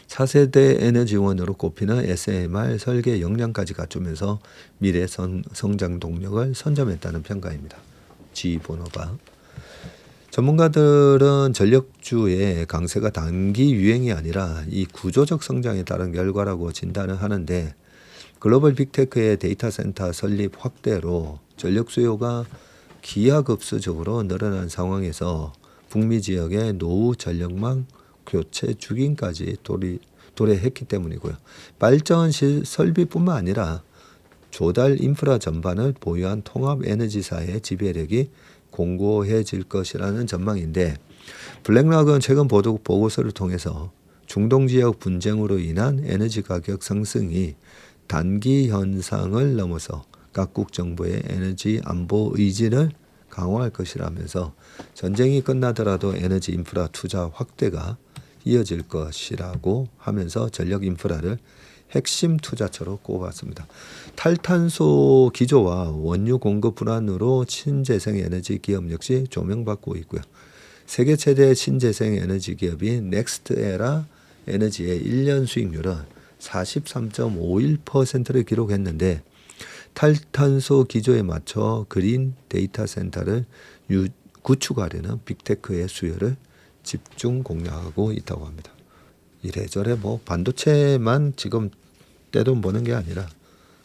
[SPEAKER 1] 차세대 에너지원으로 꼽히는 SMR 설계 역량까지 갖추면서 미래 성장 동력을 선점했다는 평가입니다. G보노바. 전문가들은 전력주의 강세가 단기 유행이 아니라 이 구조적 성장에 따른 결과라고 진단을 하는데 글로벌 빅테크의 데이터 센터 설립 확대로 전력 수요가 기하급수적으로 늘어난 상황에서 북미 지역의 노후 전력망 교체 주기까지 도래했기 때문이고요. 발전 설비뿐만 아니라 조달 인프라 전반을 보유한 통합 에너지사의 지배력이 공고해질 것이라는 전망인데 블랙락은 최근 보고서를 통해서 중동 지역 분쟁으로 인한 에너지 가격 상승이 단기 현상을 넘어서 각국 정부의 에너지 안보 의지를 강화할 것이라면서 전쟁이 끝나더라도 에너지 인프라 투자 확대가 이어질 것이라고 하면서 전력 인프라를 핵심 투자처로 꼽았습니다. 탈탄소 기조와 원유 공급 불안으로 신재생 에너지 기업 역시 조명받고 있고요. 세계 최대 신재생 에너지 기업인 넥스트에라 에너지의 1년 수익률은 43.51%를 기록했는데 탈탄소 기조에 맞춰 그린 데이터 센터를 구축하려는 빅테크의 수요를 집중 공략하고 있다고 합니다. 이래저래 뭐 반도체만 지금 떼돈 버는 게 아니라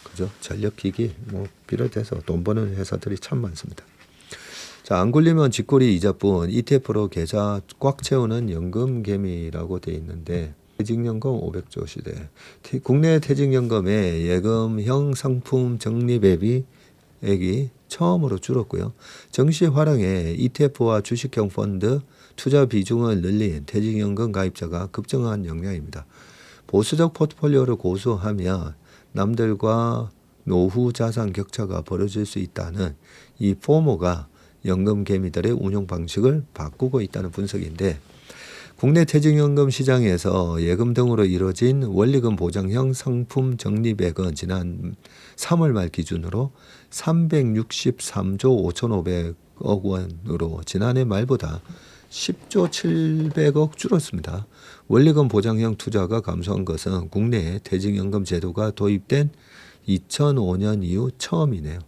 [SPEAKER 1] 그죠? 전력기기 뭐 비롯해서 돈 버는 회사들이 참 많습니다. 자, 안 굴리면 쥐꼬리 이자뿐 ETF로 계좌 꽉 채우는 연금개미라고 돼 있는데 퇴직연금 500조 시대 국내 퇴직연금의 예금형 상품 적립액이 처음으로 줄었고요. 정시 활용에 ETF와 주식형 펀드 투자 비중을 늘린 퇴직연금 가입자가 급증한 영향입니다. 보수적 포트폴리오를 고수하면 남들과 노후 자산 격차가 벌어질 수 있다는 이 포모가 연금 개미들의 운용 방식을 바꾸고 있다는 분석인데 국내 퇴직연금 시장에서 예금 등으로 이루어진 원리금 보장형 상품 적립액은 지난 3월 말 기준으로 363조 5,500억 원으로 지난해 말보다 10조 700억 줄었습니다. 원리금 보장형 투자가 감소한 것은 국내에 퇴직연금 제도가 도입된 2005년 이후 처음이네요.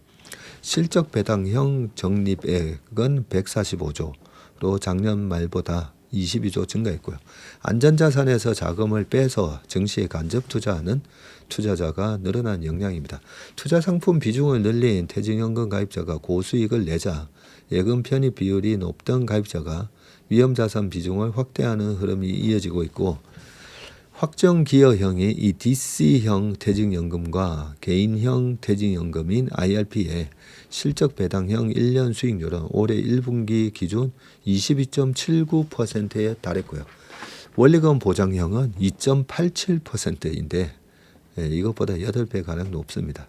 [SPEAKER 1] 실적 배당형 적립액은 145조로 작년 말보다 22조 증가했고요. 안전자산에서 자금을 빼서 증시에 간접 투자하는 투자자가 늘어난 영향입니다. 투자 상품 비중을 늘린 퇴직연금 가입자가 고수익을 내자 예금 편입 비율이 높던 가입자가 위험자산 비중을 확대하는 흐름이 이어지고 있고 확정 기여형이 이 DC형 퇴직연금과 개인형 퇴직연금인 IRP의 실적 배당형 1년 수익률은 올해 1분기 기준 22.79%에 달했고요. 원리금 보장형은 2.87%인데 이것보다 8배 가량 높습니다.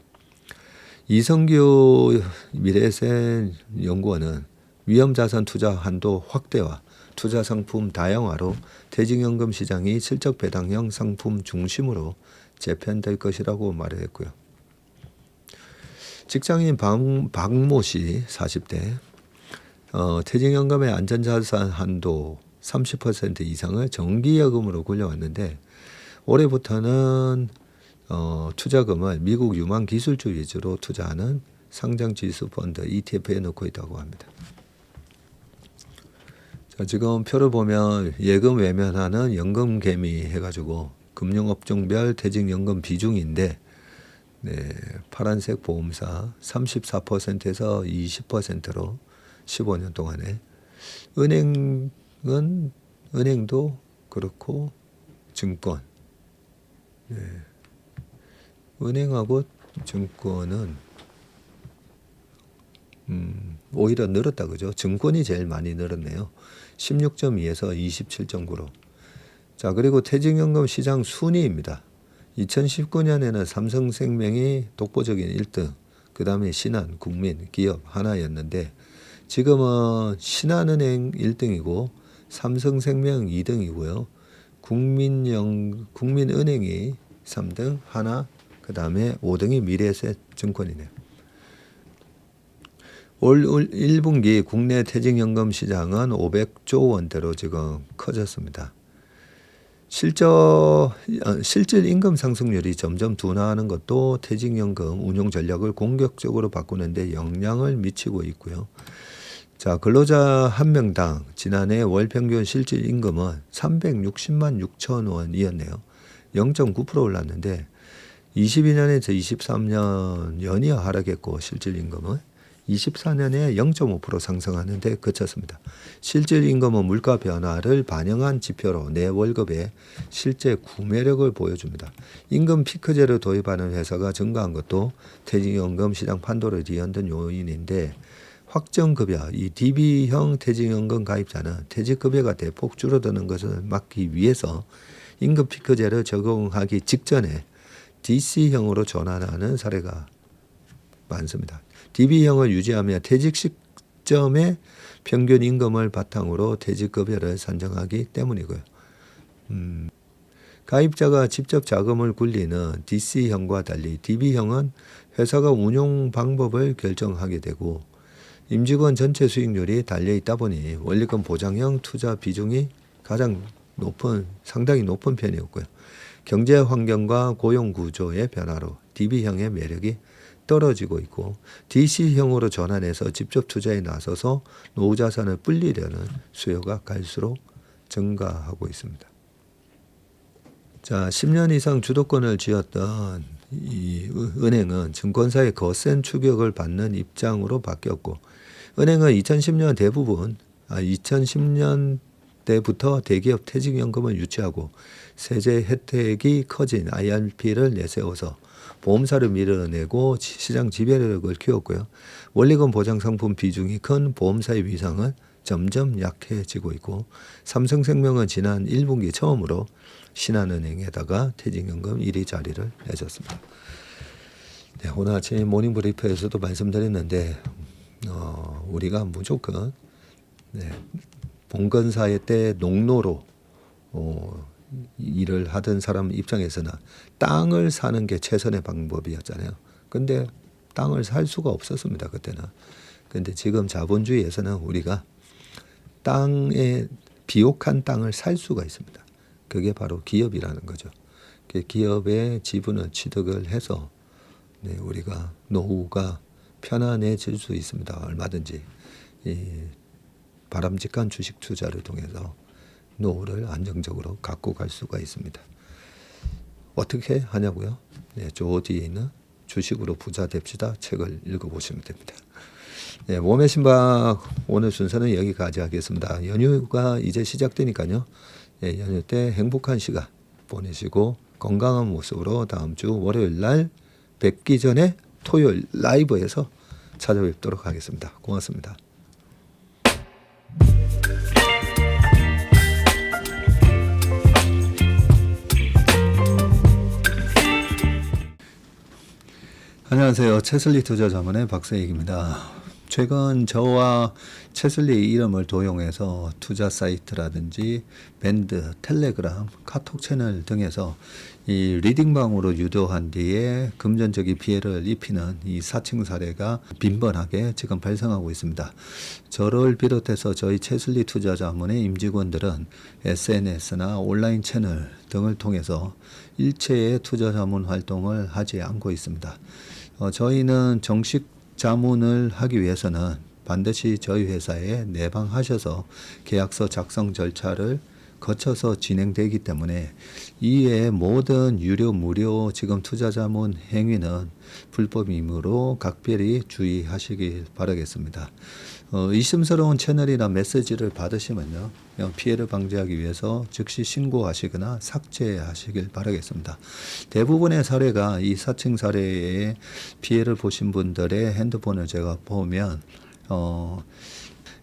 [SPEAKER 1] 이성규 미래에셋 연구원은 위험자산 투자 한도 확대와 투자 상품 다양화로 퇴직연금 시장이 실적 배당형 상품 중심으로 재편될 것이라고 말했고요. 직장인 박모 씨 40대 퇴직연금의 안전자산 한도 30% 이상을 정기예금으로 굴려왔는데 올해부터는 투자금을 미국 유망 기술주 위주로 투자하는 상장지수 펀드 ETF에 넣고 있다고 합니다. 자, 지금 표를 보면 예금 외면하는 연금개미 해가지고 금융업종별 퇴직연금 비중인데 파란색 보험사 34%에서 20%로 15년 동안에 은행도 그렇고 증권 은행하고 증권은 오히려 늘었다 그죠? 증권이 제일 많이 늘었네요. 16.2에서 27.9로. 자, 그리고 퇴직연금 시장 순위입니다. 2019년에는 삼성생명이 독보적인 1등, 그 다음에 신한, 국민, 기업, 하나였는데 지금은 신한은행 1등이고 삼성생명 2등이고요. 국민은행이 3등, 하나, 그 다음에 5등이 미래에셋증권이네요. 올 1분기 국내 퇴직연금 시장은 500조 원대로 지금 커졌습니다. 실질 임금 상승률이 점점 둔화하는 것도 퇴직연금 운용 전략을 공격적으로 바꾸는데 영향을 미치고 있고요. 자, 근로자 한 명당 지난해 월 평균 실질 임금은 360만 6천 원이었네요. 0.9% 올랐는데 22년에서 23년 연이어 하락했고 실질 임금은 24년에 0.5% 상승하는데 그쳤습니다. 실질 임금은 물가 변화를 반영한 지표로 내 월급의 실제 구매력을 보여줍니다. 임금 피크제를 도입하는 회사가 증가한 것도 퇴직연금 시장 판도를 뒤흔든 요인인데 확정급여, 이 DB형 퇴직연금 가입자는 퇴직급여가 대폭 줄어드는 것을 막기 위해서 임금 피크제를 적용하기 직전에 DC형으로 전환하는 사례가 많습니다. DB형을 유지하며 퇴직 시점의 평균 임금을 바탕으로 퇴직급여를 산정하기 때문이고요. 가입자가 직접 자금을 굴리는 DC형과 달리 DB형은 회사가 운용 방법을 결정하게 되고 임직원 전체 수익률이 달려 있다 보니 원리금 보장형 투자 비중이 상당히 높은 편이었고요. 경제 환경과 고용 구조의 변화로 DB형의 매력이 떨어지고 있고 DC형으로 전환해서 직접 투자에 나서서 노후 자산을 불리려는 수요가 갈수록 증가하고 있습니다. 자, 10년 이상 주도권을 쥐었던 이 은행은 증권사의 거센 추격을 받는 입장으로 바뀌었고 은행은 2010년대부터 대기업 퇴직연금을 유치하고 세제 혜택이 커진 IRP를 내세워서 보험사를 밀어내고 시장 지배력을 키웠고요. 원리금 보장 상품 비중이 큰 보험사의 위상은 점점 약해지고 있고 삼성생명은 지난 1분기 처음으로 신한은행에다가 퇴직연금 1위 자리를 내줬습니다. 네, 오늘 아침 모닝브리프에서도 말씀드렸는데 우리가 무조건 봉건사회 때 농노로 일을 하던 사람 입장에서는 땅을 사는 게 최선의 방법이었잖아요. 근데 땅을 살 수가 없었습니다. 그때는. 근데 지금 자본주의에서는 우리가 땅에 비옥한 땅을 살 수가 있습니다. 그게 바로 기업이라는 거죠. 기업의 지분을 취득을 해서 우리가 노후가 편안해질 수 있습니다. 얼마든지 이 바람직한 주식 투자를 통해서 노후를 안정적으로 갖고 갈 수가 있습니다. 어떻게 하냐고요? 저 뒤에 있는 주식으로 부자 됩시다 책을 읽어보시면 됩니다. 몸의 신박 오늘 순서는 여기까지 하겠습니다. 연휴가 이제 시작되니까요. 연휴 때 행복한 시간 보내시고 건강한 모습으로 다음 주 월요일 날 뵙기 전에 토요일 라이브에서 찾아뵙도록 하겠습니다. 고맙습니다. 안녕하세요. 채슬리 투자자문의 박세익입니다. 최근 저와 채슬리 이름을 도용해서 투자 사이트라든지 밴드, 텔레그램, 카톡 채널 등에서 이 리딩방으로 유도한 뒤에 금전적인 피해를 입히는 이 사칭 사례가 빈번하게 지금 발생하고 있습니다. 저를 비롯해서 저희 채슬리 투자자문의 임직원들은 SNS나 온라인 채널 등을 통해서 일체의 투자자문 활동을 하지 않고 있습니다. 저희는 정식 자문을 하기 위해서는 반드시 저희 회사에 내방하셔서 계약서 작성 절차를 거쳐서 진행되기 때문에 이외의 모든 유료 무료 지금 투자자문 행위는 불법이므로 각별히 주의하시길 바라겠습니다. 의심스러운 채널이나 메시지를 받으시면요, 피해를 방지하기 위해서 즉시 신고하시거나 삭제하시길 바라겠습니다. 대부분의 사례가 이 사칭 사례에 피해를 보신 분들의 핸드폰을 제가 보면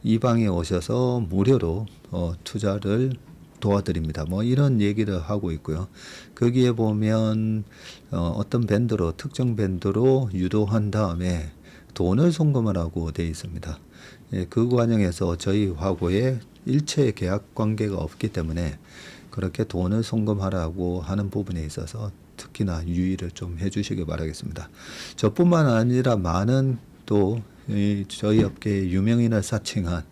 [SPEAKER 1] 이 방에 오셔서 무료로 투자를 도와드립니다. 뭐 이런 얘기를 하고 있고요. 거기에 보면 어떤 밴드로 특정 밴드로 유도한 다음에 돈을 송금하라고 되어 있습니다. 그 과정에서 저희하고의 일체 계약 관계가 없기 때문에 그렇게 돈을 송금하라고 하는 부분에 있어서 특히나 유의를 좀 해주시기 바라겠습니다. 저뿐만 아니라 많은 또 저희 업계의 유명인을 사칭한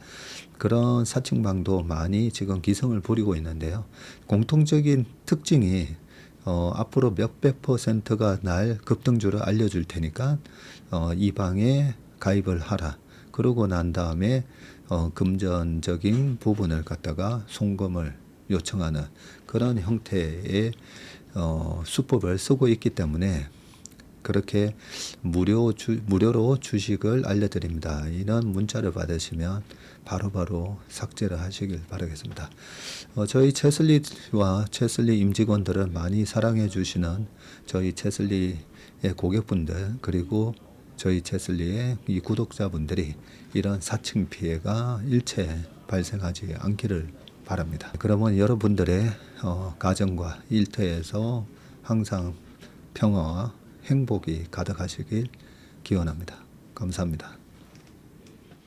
[SPEAKER 1] 그런 사칭방도 많이 지금 기승을 부리고 있는데요. 공통적인 특징이 앞으로 몇백 %가 날 급등주를 알려줄 테니까 이 방에 가입을 하라. 그러고 난 다음에 금전적인 부분을 갖다가 송금을 요청하는 그런 형태의 수법을 쓰고 있기 때문에 그렇게 무료로 주식을 알려드립니다. 이런 문자를 받으시면 바로바로 삭제를 하시길 바라겠습니다. 저희 채슬리와 채슬리 임직원들을 많이 사랑해 주시는 저희 채슬리의 고객분들 그리고 저희 채슬리의 이 구독자분들이 이런 사칭 피해가 일체 발생하지 않기를 바랍니다. 그러면 여러분들의 가정과 일터에서 항상 평화와 행복이 가득하시길 기원합니다. 감사합니다.